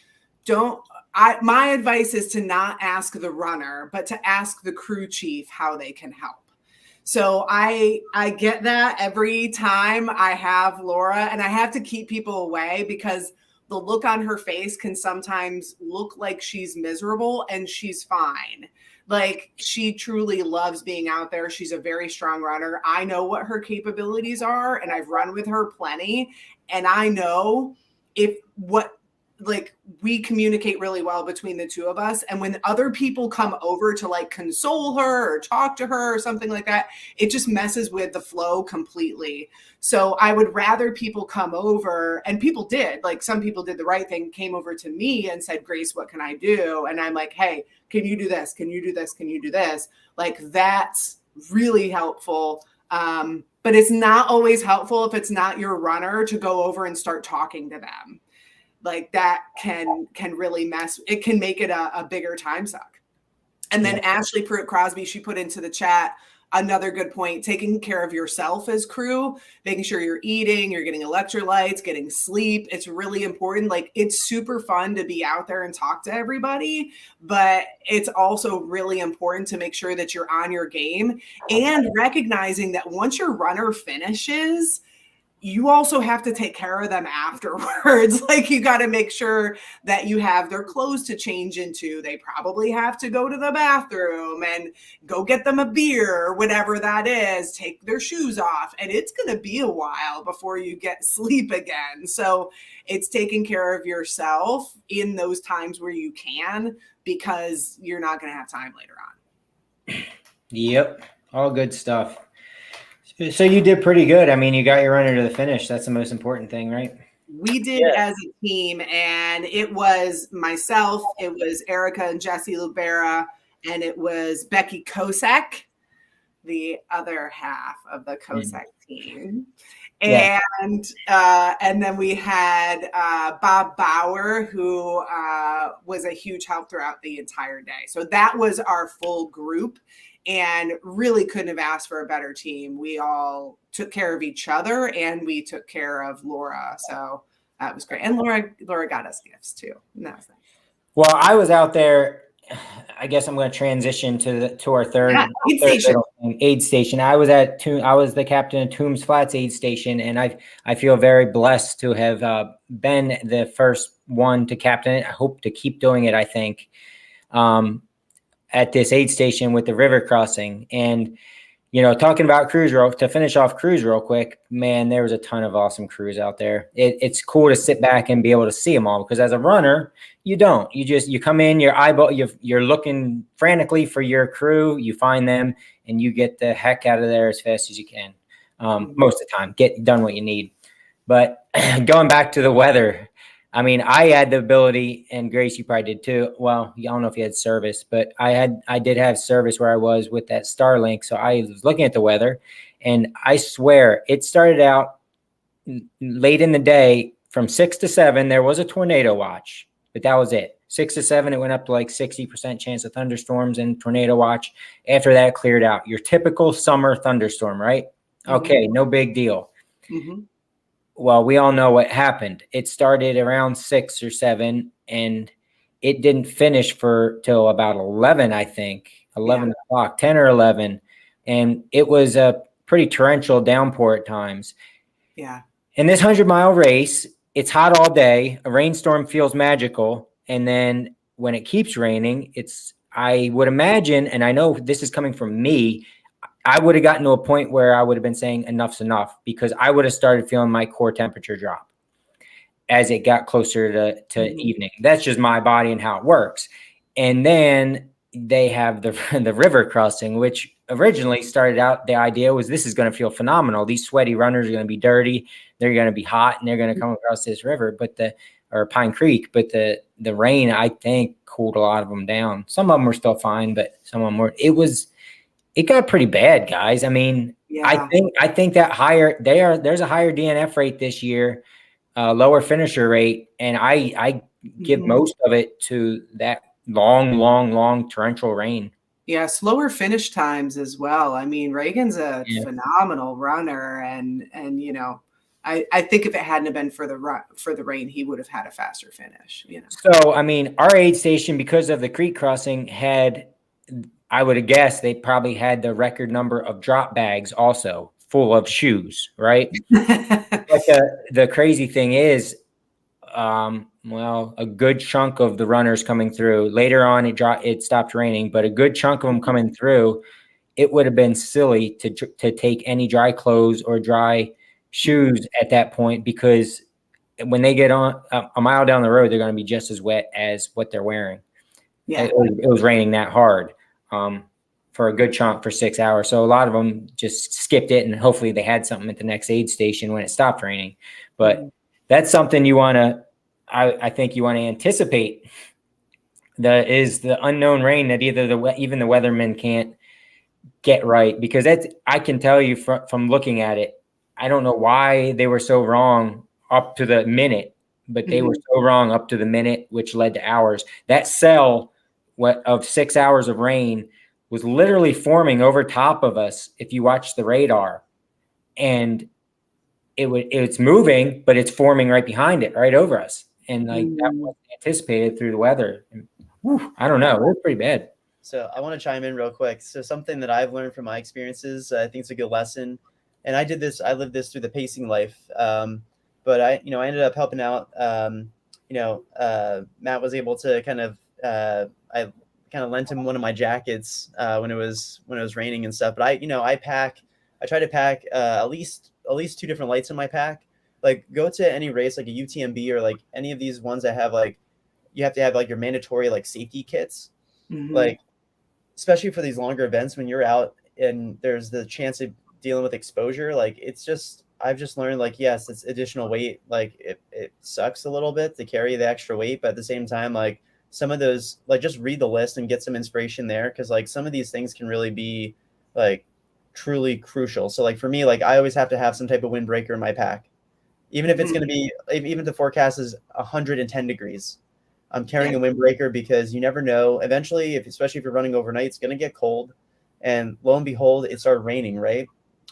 my advice is to not ask the runner, but to ask the crew chief how they can help. So I get that every time I have Laura, and I have to keep people away because the look on her face can sometimes look like she's miserable, and she's fine. Like, she truly loves being out there. She's a very strong runner. I know what her capabilities are, and I've run with her plenty. And I know we communicate really well between the two of us. And when other people come over to like console her or talk to her or something like that, it just messes with the flow completely. So I would rather people come over, and people did, like, some people did the right thing, came over to me and said, Grace, what can I do? And I'm like, hey, can you do this? Can you do this? Can you do this? Like, that's really helpful. But it's not always helpful if it's not your runner to go over and start talking to them. Like, that can really it can make it a bigger time suck. And then Ashley Pruitt Crosby, she put into the chat another good point: taking care of yourself as crew, making sure you're eating, you're getting electrolytes, getting sleep. It's really important. Like, it's super fun to be out there and talk to everybody, but it's also really important to make sure that you're on your game, and recognizing that once your runner finishes, you also have to take care of them afterwards. Like, you got to make sure that you have their clothes to change into. They probably have to go to the bathroom and go get them a beer or whatever that is, take their shoes off. And it's going to be a while before you get sleep again. So it's taking care of yourself in those times where you can, because you're not going to have time later on. Yep. All good stuff. So you did pretty good. I mean, you got your runner to the finish. That's the most important thing, right? We did as a team, and it was myself, it was Erica and Jesse Lubera, and it was Becky Kosek, the other half of the Kosek team. And then we had Bob Bauer, who was a huge help throughout the entire day. So that was our full group, and really couldn't have asked for a better team. We all took care of each other, and we took care of Laura. So that was great. And Laura got us gifts too. And that was nice. Well, I was out there. I guess I'm going to transition to our third aid station. I was the captain of Toombs Flats aid station, and I feel very blessed to have been the first one to captain it. I hope to keep doing it. I think at this aid station with the river crossing, and talking about crews to finish off crews real quick, man, there was a ton of awesome crews out there. It's cool to sit back and be able to see them all, because as a runner, you come in, you're looking frantically for your crew, you find them, and you get the heck out of there as fast as you can. Most of the time, get done what you need. But going back to the weather, I mean, I had the ability, and Grace, you probably did too. Well, I don't know if you had service, but I did have service where I was with that Starlink. So I was looking at the weather, and I swear it started out late in the day from 6 to 7. There was a tornado watch, but that was it. 6 to 7, it went up to like 60% chance of thunderstorms and tornado watch. After that, it cleared out. Your typical summer thunderstorm, right? Mm-hmm. Okay, no big deal. Mm-hmm. Well, we all know what happened. It started around 6 or 7, and it didn't finish till about 11, I think, 11 o'clock, 10 or 11. And it was a pretty torrential downpour at times. Yeah. In this 100-mile race, it's hot all day. A rainstorm feels magical. And then when it keeps raining, I would imagine, and I know this is coming from me, I would have gotten to a point where I would have been saying enough's enough, because I would have started feeling my core temperature drop as it got closer to evening. That's just my body and how it works. And then they have the river crossing, which originally started out, the idea was this is going to feel phenomenal. These sweaty runners are going to be dirty. They're going to be hot, and they're going to come across this river, or Pine Creek. But the rain, I think, cooled a lot of them down. Some of them were still fine, but some of them were. It got pretty bad, guys. I mean, I think that there's a higher DNF rate this year, lower finisher rate, and I give most of it to that long torrential rain. Yeah, slower finish times as well. I mean, Reagan's a phenomenal runner, and I think if it hadn't have been for the rain, he would have had a faster finish. So I mean, our aid station, because of the creek crossing, had, I would have guessed they probably had the record number of drop bags also full of shoes, right? But the crazy thing is, well, a good chunk of the runners coming through later on, it stopped raining, but a good chunk of them coming through, it would have been silly to take any dry clothes or dry shoes at that point, because when they get on a mile down the road, they're going to be just as wet as what they're wearing. Yeah. It was raining that hard for a good chunk for 6 hours. So a lot of them just skipped it, and hopefully they had something at the next aid station when it stopped raining. But that's something you want to, I think you want to anticipate. The unknown rain that even the weathermen can't get right, because I can tell you from looking at it, I don't know why they were so wrong up to the minute, but they were so wrong up to the minute, which led to hours. That cell of 6 hours of rain was literally forming over top of us if you watch the radar, and it's moving, but it's forming right behind it, right over us, and like that was anticipated through the weather. And, I don't know, it was pretty bad. So I want to chime in real quick. So something that I've learned from my experiences, I think it's a good lesson. And I lived this through the pacing life. But I ended up helping out. Matt was able to I kind of lent him one of my jackets when it was raining and stuff. But I try to pack at least 2 different lights in my pack. Like, go to any race, like a UTMB or like any of these ones that have like, you have to have like your mandatory like safety kits. Like, especially for these longer events when you're out and there's the chance of dealing with exposure, like I've just learned, like, yes, it's additional weight. Like it sucks a little bit to carry the extra weight, but at the same time, like some of those, like, just read the list and get some inspiration there. Cause like some of these things can really be like truly crucial. So like for me, like I always have to have some type of windbreaker in my pack, even if it's going to be, even if the forecast is 110 degrees. I'm carrying a windbreaker because you never know. Eventually, especially if you're running overnight, it's going to get cold. And lo and behold, it started raining, right?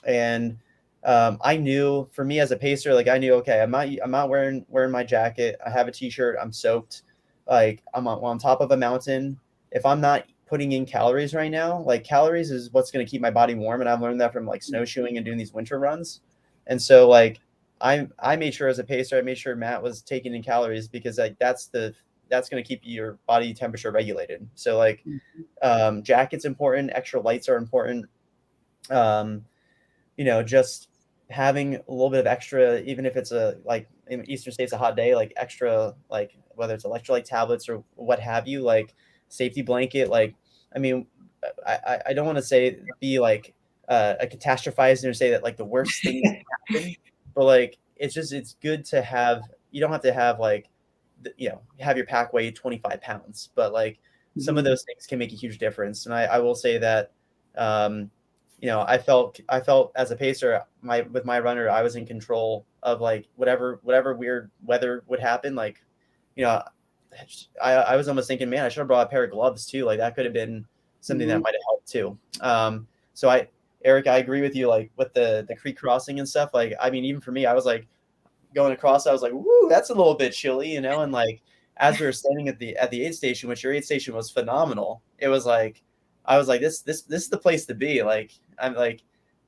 And I knew, for me as a pacer, like I knew, okay, I'm not wearing my jacket. I have a t-shirt. I'm soaked. Like I'm on top of a mountain. If I'm not putting in calories right now, like calories is what's going to keep my body warm. And I've learned that from like snowshoeing and doing these winter runs. And so like I made sure as a pacer, I made sure Matt was taking in calories, because like that's going to keep your body temperature regulated. So like jacket's important, extra lights are important. Just having a little bit of extra, even if it's like in Eastern States, a hot day, like extra, like whether it's electrolyte tablets or what have you, like safety blanket. Like, I mean, I don't want to say be like a catastrophizer and say that like the worst thing happen, but like it's good to have. You don't have to have like have your pack weigh 25 pounds, but like some of those things can make a huge difference. And I will say that, I felt as a pacer, with my runner, I was in control of like whatever weird weather would happen. Like, I was almost thinking, man, I should have brought a pair of gloves too. Like that could have been something that might've helped too. So Eric, I agree with you, like with the creek crossing and stuff. Like, I mean, even for me, I was like, going across, I was like, woo, that's a little bit chilly, and like as we were standing at the aid station, which your aid station was phenomenal, it was like I was like, this is the place to be. Like I'm like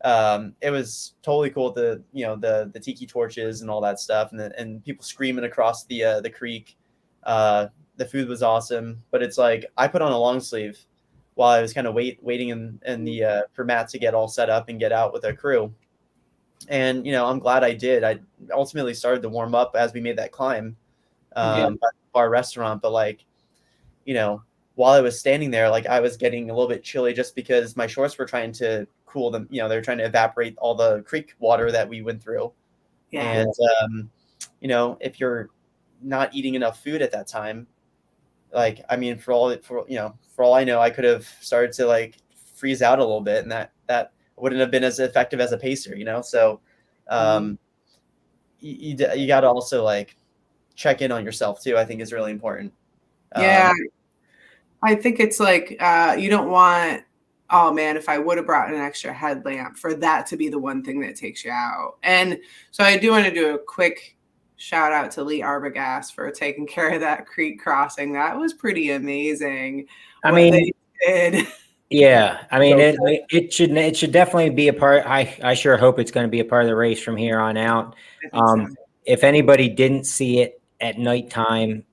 it was totally cool, the the tiki torches and all that stuff, and people screaming across the creek. The food was awesome, but it's like I put on a long sleeve while I was kind of waiting in the for Matt to get all set up and get out with our crew. And, I'm glad I did. I ultimately started to warm up as we made that climb by the bar restaurant. But like, while I was standing there, like I was getting a little bit chilly just because my shorts were trying to cool them. They're trying to evaporate all the creek water that we went through. Yeah. And, if you're not eating enough food at that time, like, I mean, for all I know, I could have started to like freeze out a little bit, and that wouldn't have been as effective as a pacer, So you got to also like check in on yourself too, I think is really important. Yeah. I think it's like you don't want oh man, if I would have brought an extra headlamp for that to be the one thing that takes you out. And so I do want to do a quick shout out to Lee Arbogast for taking care of that creek crossing. That was pretty amazing. I What mean, they did. yeah, I mean, So it should definitely be a part. I sure hope it's going to be a part of the race from here on out. I think so. If anybody didn't see it at nighttime,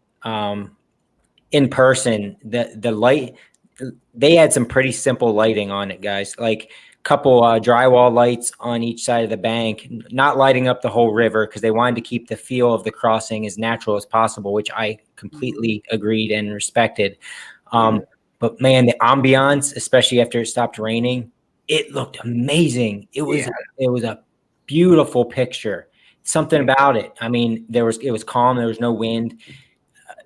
in person, the light, they had some pretty simple lighting on it, guys. Like a couple drywall lights on each side of the bank, not lighting up the whole river because they wanted to keep the feel of the crossing as natural as possible, which I completely agreed and respected. But man, the ambiance, especially after it stopped raining, it looked amazing. It was a beautiful picture. Something about it. I mean, it was calm. There was no wind.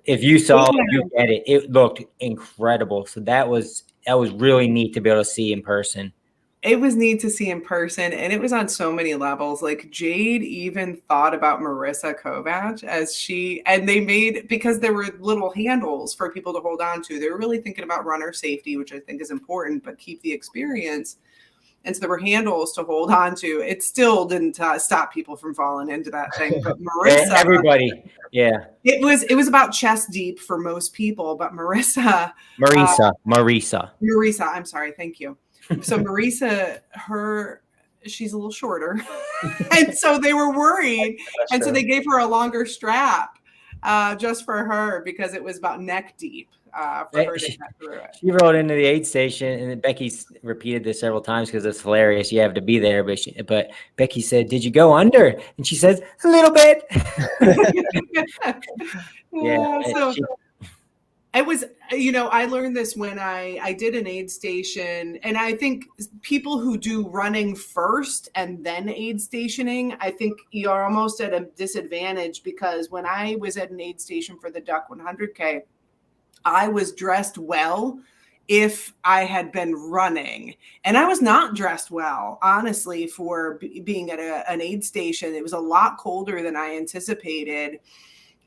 If you saw it, you get it. It looked incredible. So that was really neat to be able to see in person. It was neat to see in person, and it was on so many levels. Like Jade even thought about Marissa Kovac and they made, because there were little handles for people to hold on to. They were really thinking about runner safety, which I think is important, but keep the experience. And so there were handles to hold on to. It still didn't stop people from falling into that thing. But Marissa, everybody, yeah, it was about chest deep for most people. But Marissa, I'm sorry, thank you. So Marissa, she's a little shorter, and so they were worried, and so they gave her a longer strap just for her because it was about neck deep. For her to get through it. She rode into the aid station, and Becky's repeated this several times because it's hilarious. You have to be there, but Becky said, "Did you go under?" And she says, "A little bit." Yeah. So it was, I learned this when I did an aid station, and I think people who do running first and then aid stationing, I think you're almost at a disadvantage, because when I was at an aid station for the Duck 100K, I was dressed well if I had been running, and I was not dressed well, honestly, for being at an aid station. It was a lot colder than I anticipated.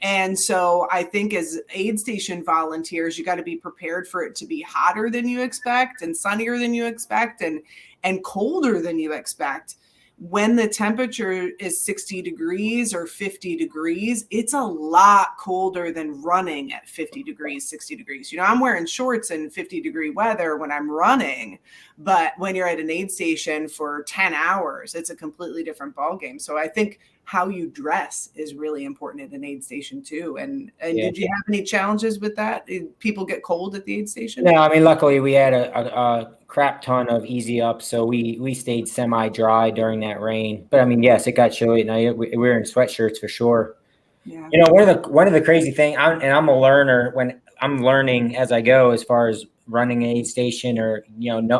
And so I think as aid station volunteers, you got to be prepared for it to be hotter than you expect, and sunnier than you expect, and colder than you expect. When the temperature is 60 degrees or 50 degrees, it's a lot colder than running at 50 degrees, 60 degrees. I'm wearing shorts in 50-degree weather when I'm running, but when you're at an aid station for 10 hours, it's a completely different ballgame. So I think how you dress is really important at an aid station too. And did you have any challenges with that? Did people get cold at the aid station? No, I mean, luckily we had a crap ton of easy up, so we stayed semi-dry during that rain. But I mean, yes, it got chilly at night. We were in sweatshirts for sure. Yeah. One of the crazy things, I'm a learner when I'm learning as I go, as far as running an aid station, or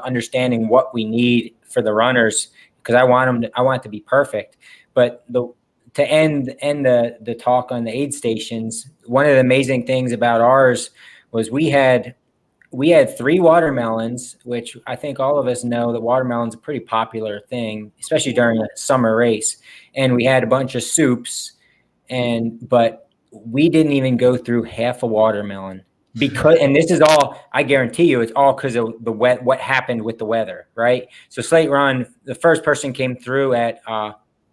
understanding what we need for the runners, because I want it to be perfect. But to end the talk on the aid stations, one of the amazing things about ours was we had 3 watermelons, which I think all of us know that watermelon's a pretty popular thing, especially during a summer race. And we had a bunch of soups, but we didn't even go through half a watermelon, because, and this is all, I guarantee you, it's all because of what happened with the weather, right? So Slate Run, the first person came through at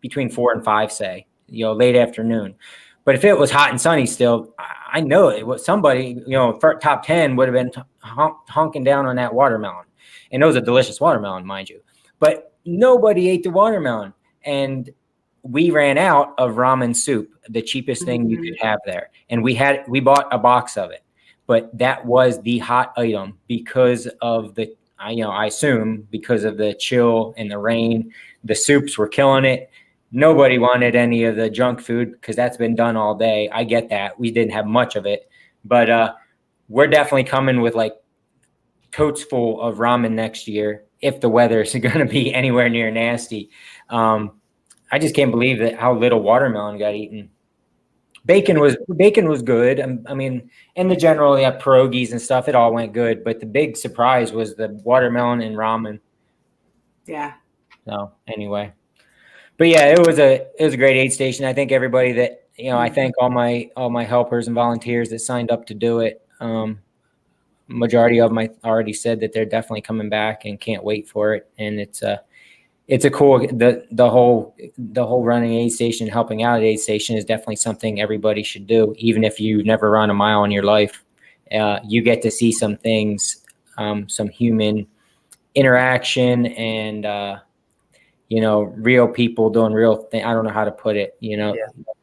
between 4 and 5, say, late afternoon. But if it was hot and sunny still, I know it was somebody, for top 10 would have been honking down on that watermelon. And it was a delicious watermelon, mind you. But nobody ate the watermelon. And we ran out of ramen soup, the cheapest thing you could have there. And we bought a box of it. But that was the hot item because of I assume because of the chill and the rain. The soups were killing it. Nobody wanted any of the junk food because that's been done all day. I get that. We didn't have much of it, but we're definitely coming with like totes full of ramen next year if the weather is going to be anywhere near nasty. I just can't believe how little watermelon got eaten. Bacon was good. I mean, in the general, pierogies and stuff, it all went good. But the big surprise was the watermelon and ramen. Yeah. So anyway. But yeah, it was a great aid station. I think everybody that, I thank all my helpers and volunteers that signed up to do it. majority of them I already said that they're definitely coming back and can't wait for it. And it's a cool, the whole running aid station, helping out at aid station is definitely something everybody should do. Even if you've never run a mile in your life, you get to see some things, some human interaction and, real people doing real things. I don't know how to put it, You know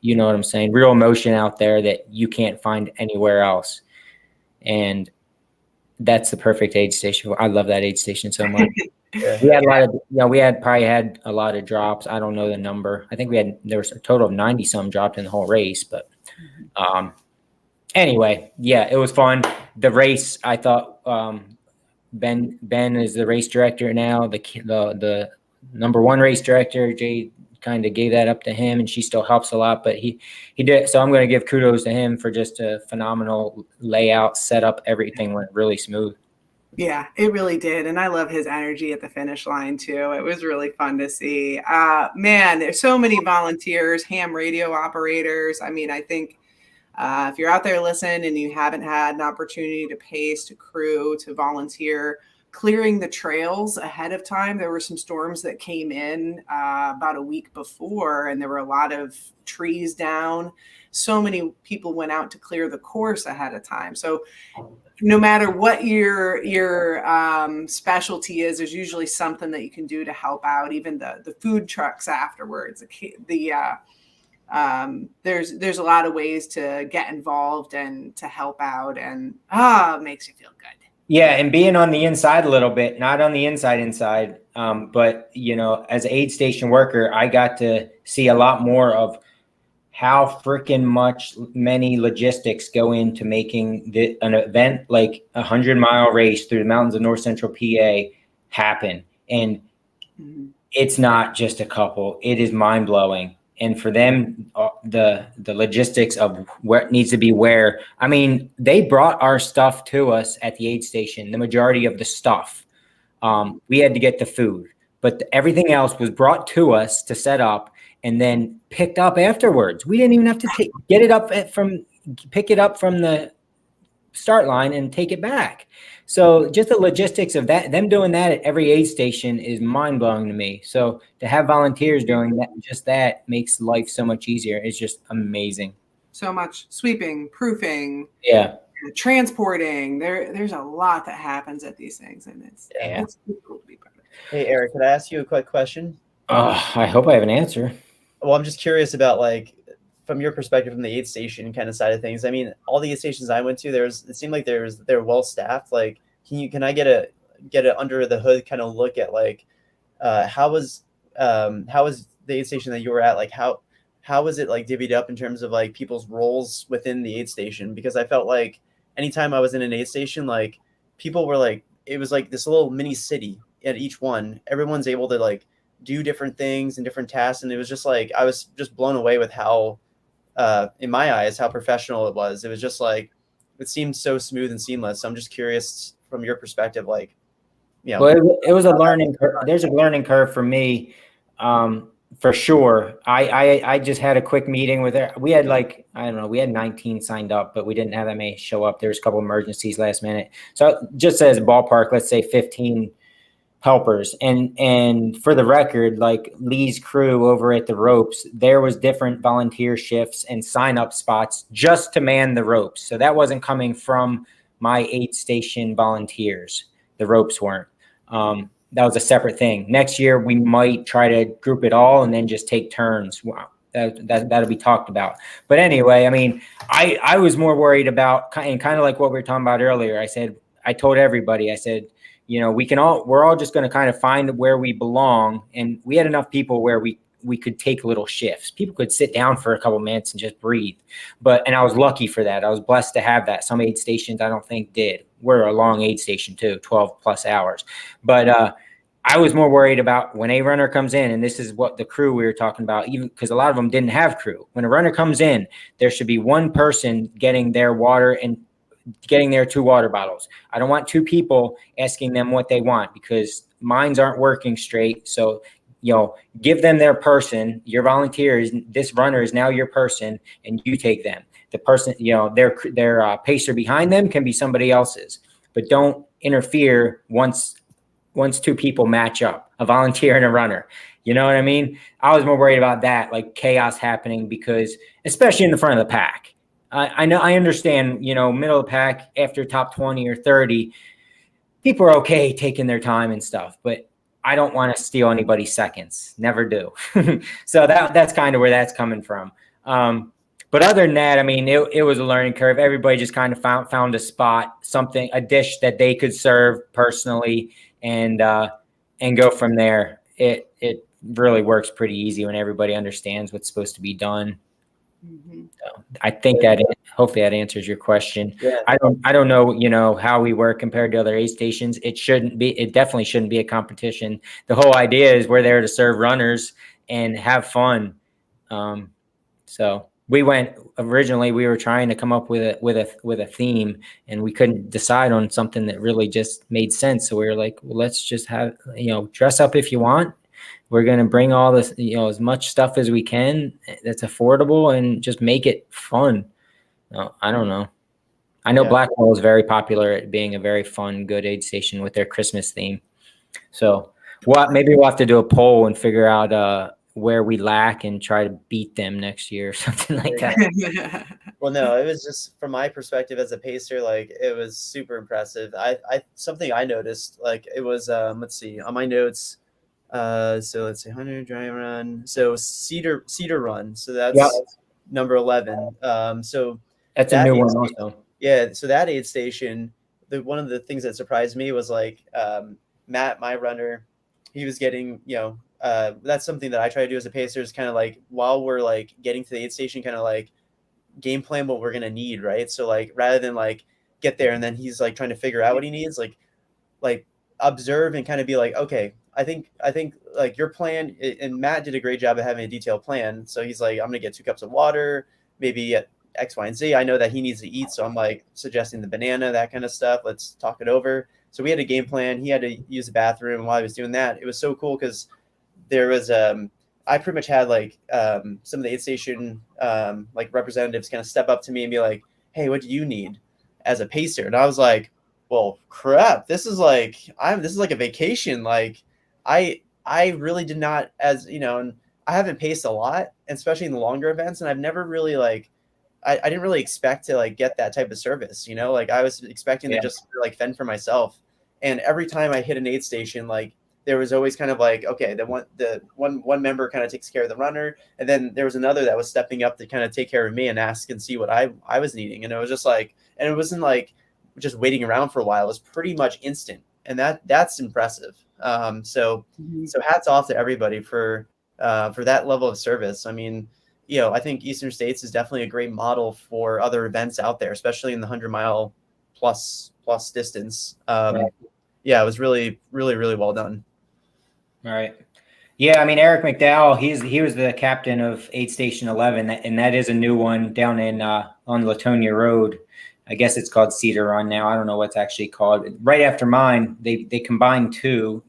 what I'm saying? Real emotion out there that you can't find anywhere else. And that's the perfect aid station. I love that aid station so much. We had a lot of, we probably had a lot of drops. I don't know the number. I think there was a total of 90 some dropped in the whole race, but, anyway, yeah, it was fun. The race, I thought, Ben is the race director now, the number one race director. Jay kind of gave that up to him, and she still helps a lot, but he did. So I'm going to give kudos to him for just a phenomenal layout, setup. Everything went really smooth. Yeah, it really did. And I love his energy at the finish line too. It was really fun to see. Man, there's so many volunteers, ham radio operators. I mean, I think if you're out there listening and you haven't had an opportunity to pace, to crew, to volunteer, clearing the trails ahead of time. There were some storms that came in about a week before, and there were a lot of trees down. So many people went out to clear the course ahead of time. So no matter what your specialty is, there's usually something that you can do to help out. Even the food trucks afterwards, there's a lot of ways to get involved and to help out, and it makes you feel good. Yeah, and being on the inside a little bit, not on the inside, but as an aid station worker, I got to see a lot more of how freaking many logistics go into making an event like a 100-mile race through the mountains of North Central PA happen. And it's not just a couple; it is mind blowing. And for them, the logistics of where it needs to be where. I mean, they brought our stuff to us at the aid station, the majority of the stuff. We had to get the food, but everything else was brought to us to set up and then picked up afterwards. We didn't even have to pick it up from the start line and take it back. So just the logistics of that, them doing that at every aid station is mind blowing to me. So to have volunteers doing that, just that makes life so much easier. It's just amazing. So much sweeping, proofing, transporting. There's a lot that happens at these things, and it's cool to be part of. Hey, Eric, can I ask you a quick question? I hope I have an answer. Well, I'm just curious about, like, from your perspective, from the aid station kind of side of things. I mean, all the aid stations I went to, it seemed like they're well staffed. Like, can I get a under the hood kind of look at, like, how was the aid station that you were at? Like, how was it, like, divvied up in terms of, like, people's roles within the aid station? Because I felt like anytime I was in an aid station, like, people were like, it was like this little mini city at each one. Everyone's able to, like, do different things and different tasks. And it was just like, I was just blown away with how, in my eyes, how professional it was. It was just like, it seemed so smooth and seamless. So I'm just curious from your perspective, like, Well, it was a learning curve. There's a learning curve for me, for sure. I just had a quick meeting with her. We had we had 19 signed up, but we didn't have that many show up. There's a couple emergencies last minute. So just as a ballpark, let's say 15 helpers. And for the record, like Lee's crew over at the ropes, there was different volunteer shifts and sign up spots just to man the ropes. So that wasn't coming from my aid station volunteers. The ropes weren't. That was a separate thing. Next year, we might try to group it all and then just take turns. Wow. That'll be talked about. But anyway, I mean, I was more worried about, and kind of like what we were talking about earlier. I told everybody, I said, we're all just going to kind of find where we belong. And we had enough people where we could take little shifts. People could sit down for a couple minutes and just breathe. And I was lucky for that. I was blessed to have that. Some aid stations I don't think did. We're a long aid station too, 12 plus hours. But I was more worried about when a runner comes in, and this is what the crew we were talking about, even because a lot of them didn't have crew. When a runner comes in, there should be one person getting their water and getting their 2 water bottles. I don't want 2 people asking them what they want because minds aren't working straight. So, give them their person. Your volunteers, this runner is now your person, and you take them. The person, their pacer behind them can be somebody else's. but don't interfere once two people match up, a volunteer and a runner. You know what I mean? I was more worried about that, like chaos happening, because especially in the front of the pack. I know, I understand, middle of the pack after top 20 or 30, people are okay taking their time and stuff, but I don't want to steal anybody's seconds. Never do. So that's kind of where that's coming from. But other than that, I mean, it was a learning curve. Everybody just kind of found a spot, a dish that they could serve personally, and go from there. It really works pretty easy when everybody understands what's supposed to be done. So I think hopefully that answers your question. Yeah. I don't know, how we work compared to other aid stations. It definitely shouldn't be a competition. The whole idea is we're there to serve runners and have fun. So we were trying to come up with a theme, and we couldn't decide on something that really just made sense. So we were like, well, let's just have, dress up if you want. We're going to bring all this, as much stuff as we can that's affordable, and just make it fun. I don't know. I know Blackwell is very popular at being a very fun, good aid station with their Christmas theme. So maybe we'll have to do a poll and figure out where we lack and try to beat them next year or something like that. Well, no, it was just from my perspective as a pacer, like it was super impressive. Something I noticed, like it was, let's see, on my notes. So let's say 100 dry run. So Cedar Run. So that's number 11. So that's a new one also. Yeah. So that aid station, one of the things that surprised me was like, Matt, my runner, he was getting, that's something that I try to do as a pacer, is kind of like, while we're like getting to the aid station, kind of like game plan what we're going to need. Right. So like, rather than like get there and then he's like trying to figure out what he needs, like observe and kind of be like, okay, I think like your plan, and Matt did a great job of having a detailed plan. So he's like, I'm gonna get 2 cups of water, maybe at X, Y, and Z. I know that he needs to eat, so I'm like suggesting the banana, that kind of stuff. Let's talk it over. So we had a game plan. He had to use the bathroom. While he was doing that, it was so cool because there was I pretty much had like some of the aid station like representatives kind of step up to me and be like, hey, what do you need as a pacer? And I was like, well, crap, this is like a vacation. Like I really did not, and I haven't paced a lot, especially in the longer events, and I've never really like I didn't really expect to like get that type of service, like I was expecting to just like fend for myself. And every time I hit an aid station, like there was always kind of like, okay, the one member kind of takes care of the runner, and then there was another that was stepping up to kind of take care of me and ask and see what I was needing. And it was just like, and it wasn't like just waiting around for a while. It was pretty much instant, and that's impressive. So hats off to everybody for that level of service. I mean, I think Eastern States is definitely a great model for other events out there, especially in the 100-mile plus distance. Yeah, it was really, really, really well done. All right. Yeah, I mean, Eric McDowell, he was the captain of Aid Station 11, and that is a new one down in on Latonia Road. I guess it's called Cedar Run now. I don't know what's actually called. Right after mine, they combined 2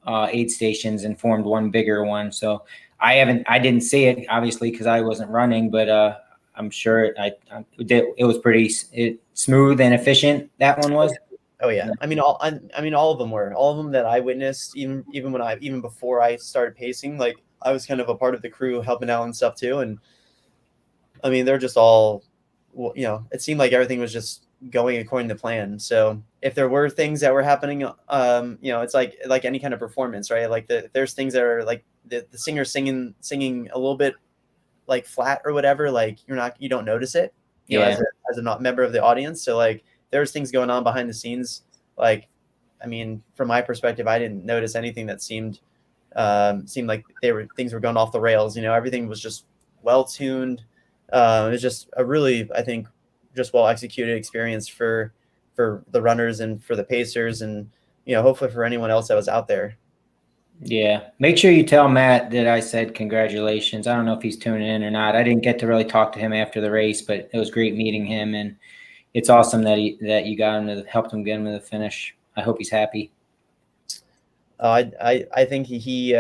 aid stations and formed one bigger one. So I didn't see it obviously because I wasn't running, but I'm sure it was pretty smooth and efficient. That one was. Oh yeah, I mean all of them were. All of them that I witnessed, even before I started pacing, like I was kind of a part of the crew helping out and stuff too. And I mean, they're just all, it seemed like everything was just going according to plan. So if there were things that were happening, it's like any kind of performance, right? Like there's things that are like the singer singing a little bit like flat or whatever, like you don't notice it, as a not member of the audience. So like there's things going on behind the scenes. Like, I mean, from my perspective, I didn't notice anything that seemed like things were going off the rails. Everything was just well tuned. It was just a really, I think, just well executed experience for the runners and for the pacers, and hopefully for anyone else that was out there. Yeah, make sure you tell Matt that I said congratulations. I don't know if he's tuning in or not. I didn't get to really talk to him after the race, but it was great meeting him, and it's awesome that you got him helped him get him to the finish. I hope he's happy. I think he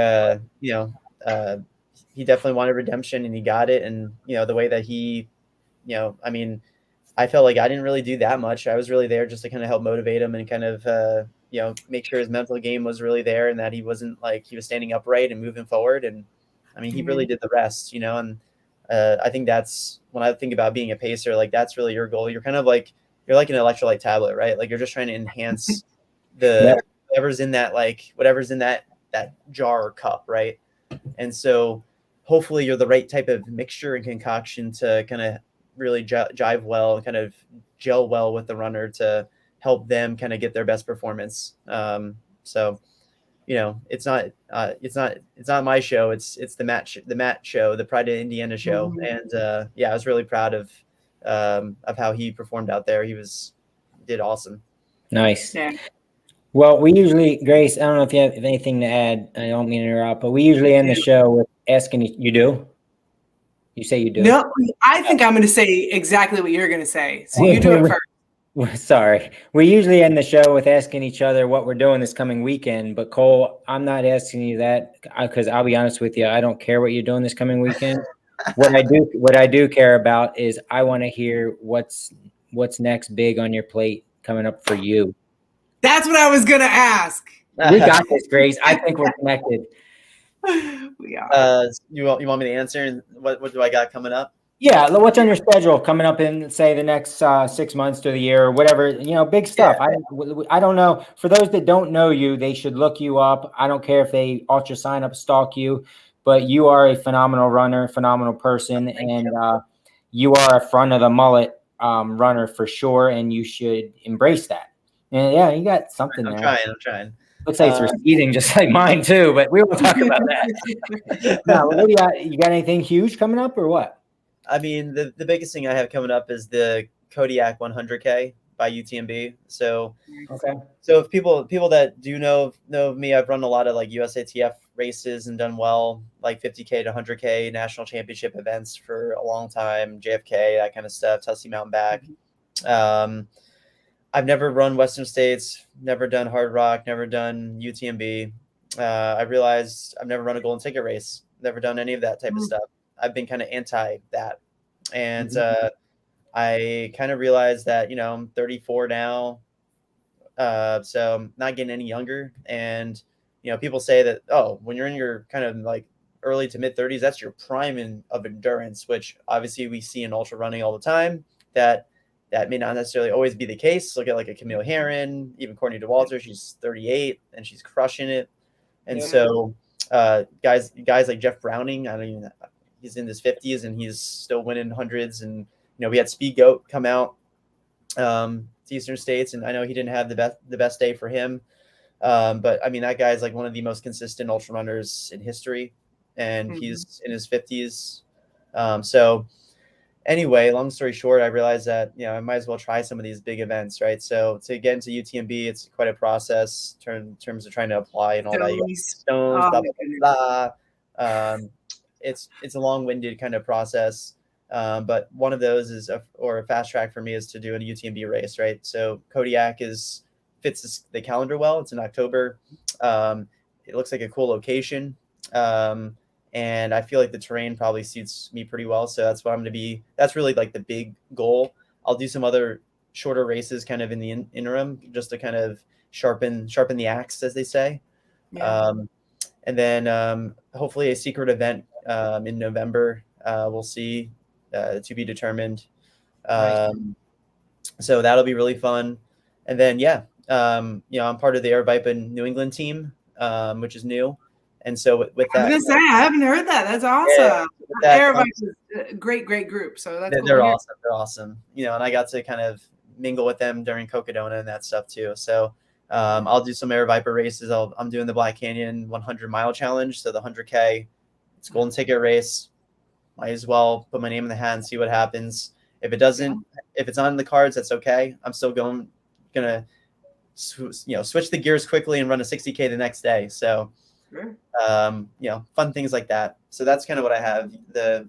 definitely wanted redemption, and he got it. And the way that he, I mean, I felt like I didn't really do that much. I was really there just to kind of help motivate him and kind of, make sure his mental game was really there and that he wasn't like he was standing upright and moving forward. And I mean, he really did the rest, and I think that's when I think about being a pacer, like that's really your goal. You're kind of like, you're like an electrolyte tablet, right? Like you're just trying to enhance whatever's in that jar or cup, right? And so hopefully you're the right type of mixture and concoction to kind of really jive well and kind of gel well with the runner to help them kind of get their best performance. So, it's not my show. It's the Matt show, the Pride of Indiana show. And I was really proud of how he performed out there. Did awesome. Nice. Yeah. Well, we usually, Grace, I don't know if you have anything to add. I don't mean to interrupt, but we usually end the show with asking you do? You say you do? No, I think I'm going to say exactly what you're going to say. So you do it first. Sorry. We usually end the show with asking each other what we're doing this coming weekend. But Cole, I'm not asking you that because I'll be honest with you, I don't care what you're doing this coming weekend. What I do care about is I want to hear what's next big on your plate coming up for you. That's what I was going to ask. We got this, Grace. I think we're connected. We are. You want me to answer? And what do I got coming up? Yeah, what's on your schedule coming up in, say, the next 6 months to the year or whatever, big stuff. Yeah. I don't know. For those that don't know you, they should look you up. I don't care if they ultra sign up, stalk you, but you are a phenomenal runner, phenomenal person, and you are a front of the mullet runner for sure, and you should embrace that. And yeah, you got something there. I'm trying. Looks like it's receding just like mine too, but we will talk about that. No, maybe you got anything huge coming up or what? I mean, the biggest thing I have coming up is the Kodiak 100K by UTMB. So, okay. So if people that do know me, I've run a lot of like USATF races and done well, like 50K to 100K national championship events for a long time, JFK, that kind of stuff, Tussey Mountain back. I've never run Western States, never done Hard Rock, never done UTMB. I realized I've never run a golden ticket race, never done any of that type of stuff. I've been kind of anti that. And I kind of realized that, I'm 34 now. So I'm not getting any younger. And, people say that, when you're in your kind of like early to mid 30s, that's your prime of endurance, which obviously we see in ultra running all the time. That may not necessarily always be the case. Look at like a Camille Herron, even Courtney DeWalter, she's 38 and she's crushing it. And so guys like Jeff Browning, he's in his 50s and he's still winning hundreds. And, we had Speed Goat come out to Eastern States, and I know he didn't have the best day for him. But I mean, that guy's like one of the most consistent ultra runners in history, and he's in his 50s. So anyway, long story short, I realized that, I might as well try some of these big events, right? So to get into UTMB, it's quite a process in terms of trying to apply and all that. You got stones, blah, blah, blah. It's a long-winded kind of process. But one of those is a fast track for me is to do a UTMB race, right? So Kodiak fits the calendar well. It's in October. It looks like a cool location. And I feel like the terrain probably suits me pretty well. So that's what I'm going to be. That's really like the big goal. I'll do some other shorter races kind of in the interim, just to kind of sharpen the axe, as they say. Yeah. And then hopefully a secret event in November. We'll see, to be determined. So that'll be really fun. And then, I'm part of the Air Vipa New England team, which is new. And so with that, I was gonna say, I haven't heard that. That's awesome. Air Vipa is a great group. So that's cool. They're awesome. They're awesome. And I got to kind of mingle with them during Cocodona and that stuff too. So I'll do some Air Vipa races. I'm doing the Black Canyon 100-mile challenge. So the 100K, it's a golden ticket race. Might as well put my name in the hat and see what happens. If it's on the cards, that's okay. I'm still gonna switch the gears quickly and run a 60K the next day. So, fun things like that. So that's kind of what I have. The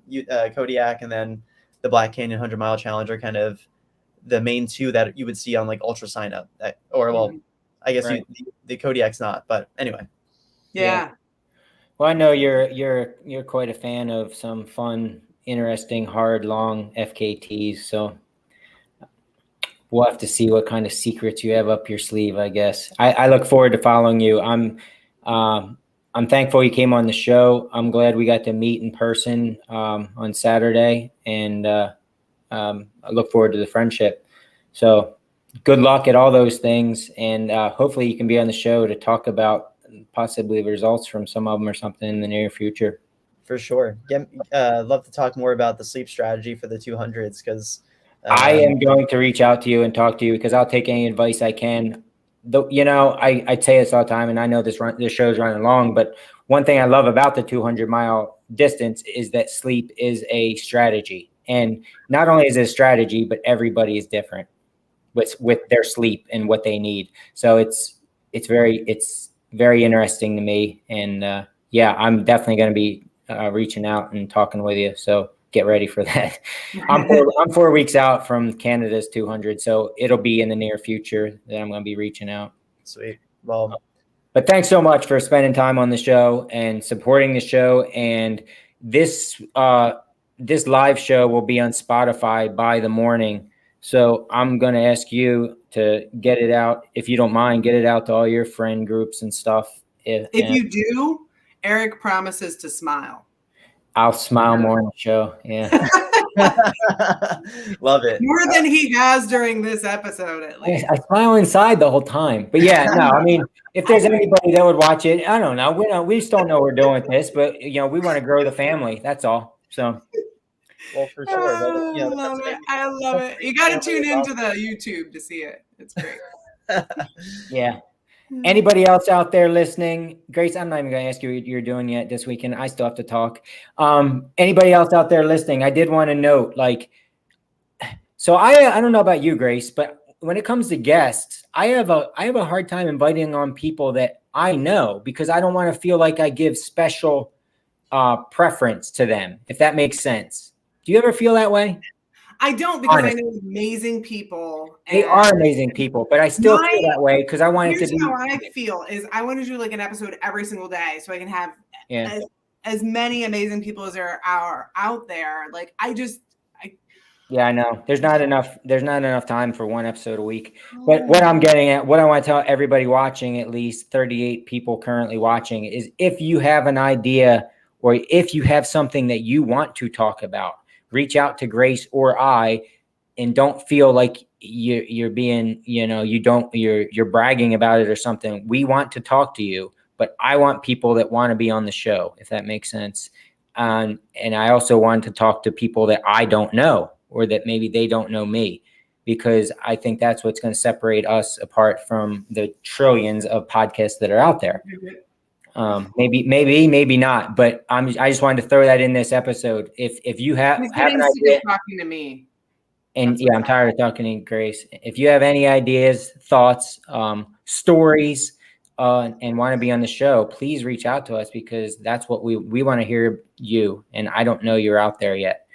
Kodiak and then the Black Canyon 100-mile challenge are kind of the main two that you would see on like ultra sign up. I guess the Kodiak's not, but anyway. Yeah. Well, I know you're quite a fan of some fun, interesting, hard, long FKTs. So we'll have to see what kind of secrets you have up your sleeve, I guess. I look forward to following you. I'm thankful you came on the show. I'm glad we got to meet in person on Saturday, and I look forward to the friendship. So good luck at all those things, and hopefully you can be on the show to talk about possibly results from some of them or something in the near future. For sure. Love to talk more about the sleep strategy for the 200s, because I am going to reach out to you and talk to you, because I'll take any advice I can. Though, I say this all the time, and I know this show's running long, but one thing I love about the 200-mile distance is that sleep is a strategy. And not only is it a strategy, but everybody is different with their sleep and what they need. So it's very interesting to me. And yeah, I'm definitely going to be reaching out and talking with you. So get ready for that. I'm 4 weeks out from Canada's 200, so it'll be in the near future that I'm going to be reaching out. Sweet. Well, but thanks so much for spending time on the show and supporting the show. And this live show will be on Spotify by the morning. So I'm going to ask you to get it out, if you don't mind, get it out to all your friend groups and stuff. If you do, Eric promises to smile. I'll smile more on the show. Yeah. Love it. More than he has during this episode, at least. I smile inside the whole time. But yeah, no, I mean, if there's anybody that would watch it, I don't know. We just don't know we're doing this, but we want to grow the family. That's all. So. Well, for sure. I love it. You got to tune into the YouTube to see it. It's great. Yeah. Anybody else out there listening? Grace, I'm not even going to ask you what you're doing yet this weekend. I still have to talk. Anybody else out there listening? I did want to note, so I don't know about you, Grace, but when it comes to guests, I have a hard time inviting on people that I know, because I don't want to feel like I give special preference to them, if that makes sense. Do you ever feel that way? I don't, because I know amazing people. They are amazing people, but I still feel that way because I want it to be. How I feel is I want to do like an episode every single day, so I can have as many amazing people as there are out there. Like yeah, I know. There's not enough time for one episode a week. But what I'm getting at, what I want to tell everybody watching, at least 38 people currently watching, is if you have an idea or if you have something that you want to talk about, reach out to Grace or I, and don't feel like you're being, you're bragging about it or something. We want to talk to you, but I want people that want to be on the show, if that makes sense. And I also want to talk to people that I don't know, or that maybe they don't know me, because I think that's what's going to separate us apart from the trillions of podcasts that are out there. Maybe not, but I just wanted to throw that in this episode. If you have an idea, talking to me, and yeah, I'm tired of talking to Grace. If you have any ideas, thoughts, stories, and want to be on the show, please reach out to us, because that's what we want to hear you. And I don't know you're out there yet,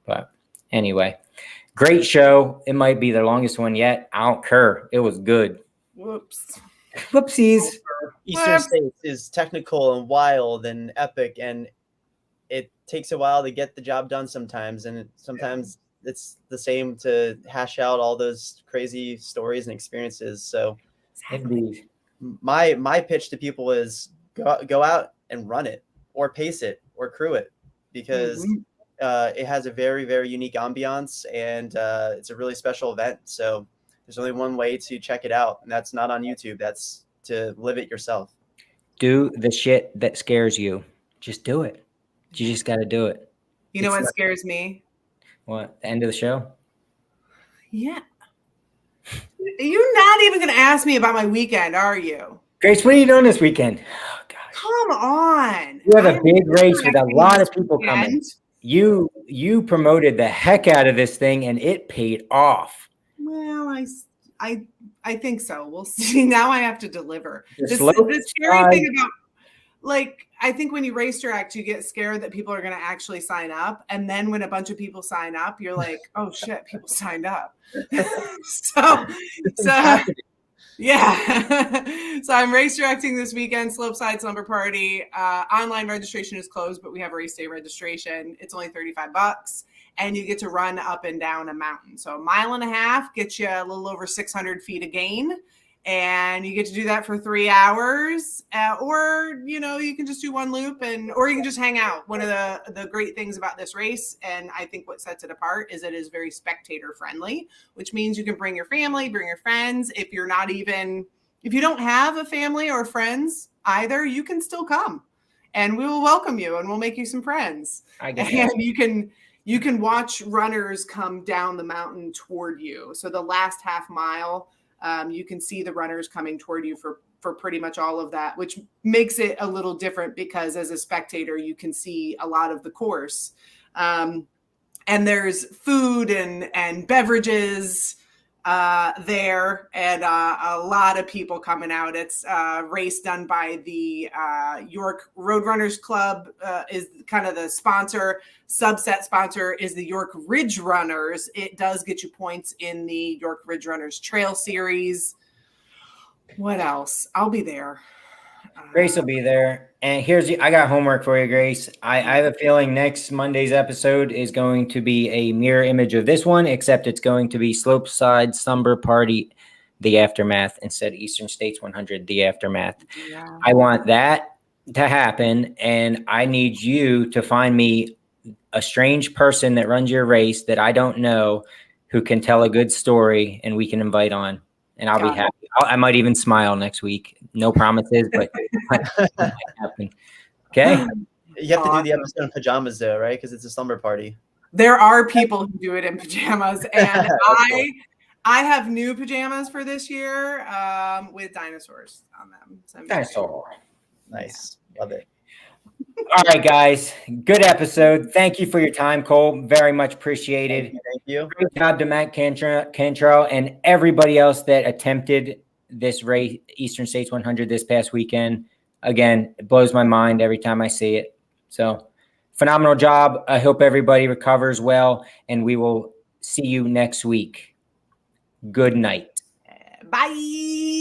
but anyway, great show. It might be the longest one yet. I don't care. It was good. Whoopsies. Eastern States is technical and wild and epic, and it takes a while to get the job done sometimes, and sometimes it's the same to hash out all those crazy stories and experiences. So my pitch to people is go out and run it, or pace it, or crew it, because it has a very, very unique ambiance, and it's a really special event. So there's only one way to check it out, and that's not on YouTube. That's to live it yourself. Do the shit that scares you. Just do it. You just got to do it. You know what scares me? What? The end of the show? Yeah. You're not even going to ask me about my weekend, are you? Grace, what are you doing this weekend? Oh, gosh. Come on. You have a big race with a lot of people coming. You promoted the heck out of this thing, and it paid off. Well, I think so. We'll see. Now I have to deliver. The scary thing about, I think when you race direct, you get scared that people are going to actually sign up. And then when a bunch of people sign up, you're like, oh shit, people signed up. so yeah. So I'm race directing this weekend, Slopeside Slumber Party. Online registration is closed, but we have a race day registration. It's only $35. and you get to run up and down a mountain. So 1.5 miles gets you a little over 600 feet of gain. And you get to do that for 3 hours, or, you know, you can just do one loop or you can just hang out. One of the great things about this race, and I think what sets it apart, is it is very spectator friendly, which means you can bring your family, bring your friends. If you don't have a family or friends either, you can still come and we will welcome you and we'll make you some friends. And you can watch runners come down the mountain toward you. So the last half mile, you can see the runners coming toward you for pretty much all of that, which makes it a little different because as a spectator, you can see a lot of the course. And there's food and beverages there, and a lot of people coming out. It's a race done by the York Roadrunners Club, is kind of the sponsor. Subset sponsor is the York Ridge Runners. It does get you points in the York Ridge Runners Trail Series. What else? I'll be there. Grace will be there. And I got homework for you, Grace. I have a feeling next Monday's episode is going to be a mirror image of this one, except it's going to be Slopeside Slumber Party, the aftermath, instead of Eastern States 100, the aftermath. Yeah. I want that to happen, and I need you to find me a strange person that runs your race that I don't know who can tell a good story and we can invite on. And I'll be happy. I might even smile next week. No promises, but it might happen. Okay. You have to do the episode in pajamas though, right? Because it's a slumber party. There are people who do it in pajamas, and I have new pajamas for this year with dinosaurs on them. So Dinosaur. Nice. Love it. All right, guys. Good episode. Thank you for your time, Cole. Very much appreciated. Thank you. Great job to Matt Cantrell and everybody else that attempted this race, Eastern States 100, this past weekend. Again, it blows my mind every time I see it. So, phenomenal job. I hope everybody recovers well, and we will see you next week. Good night. Bye.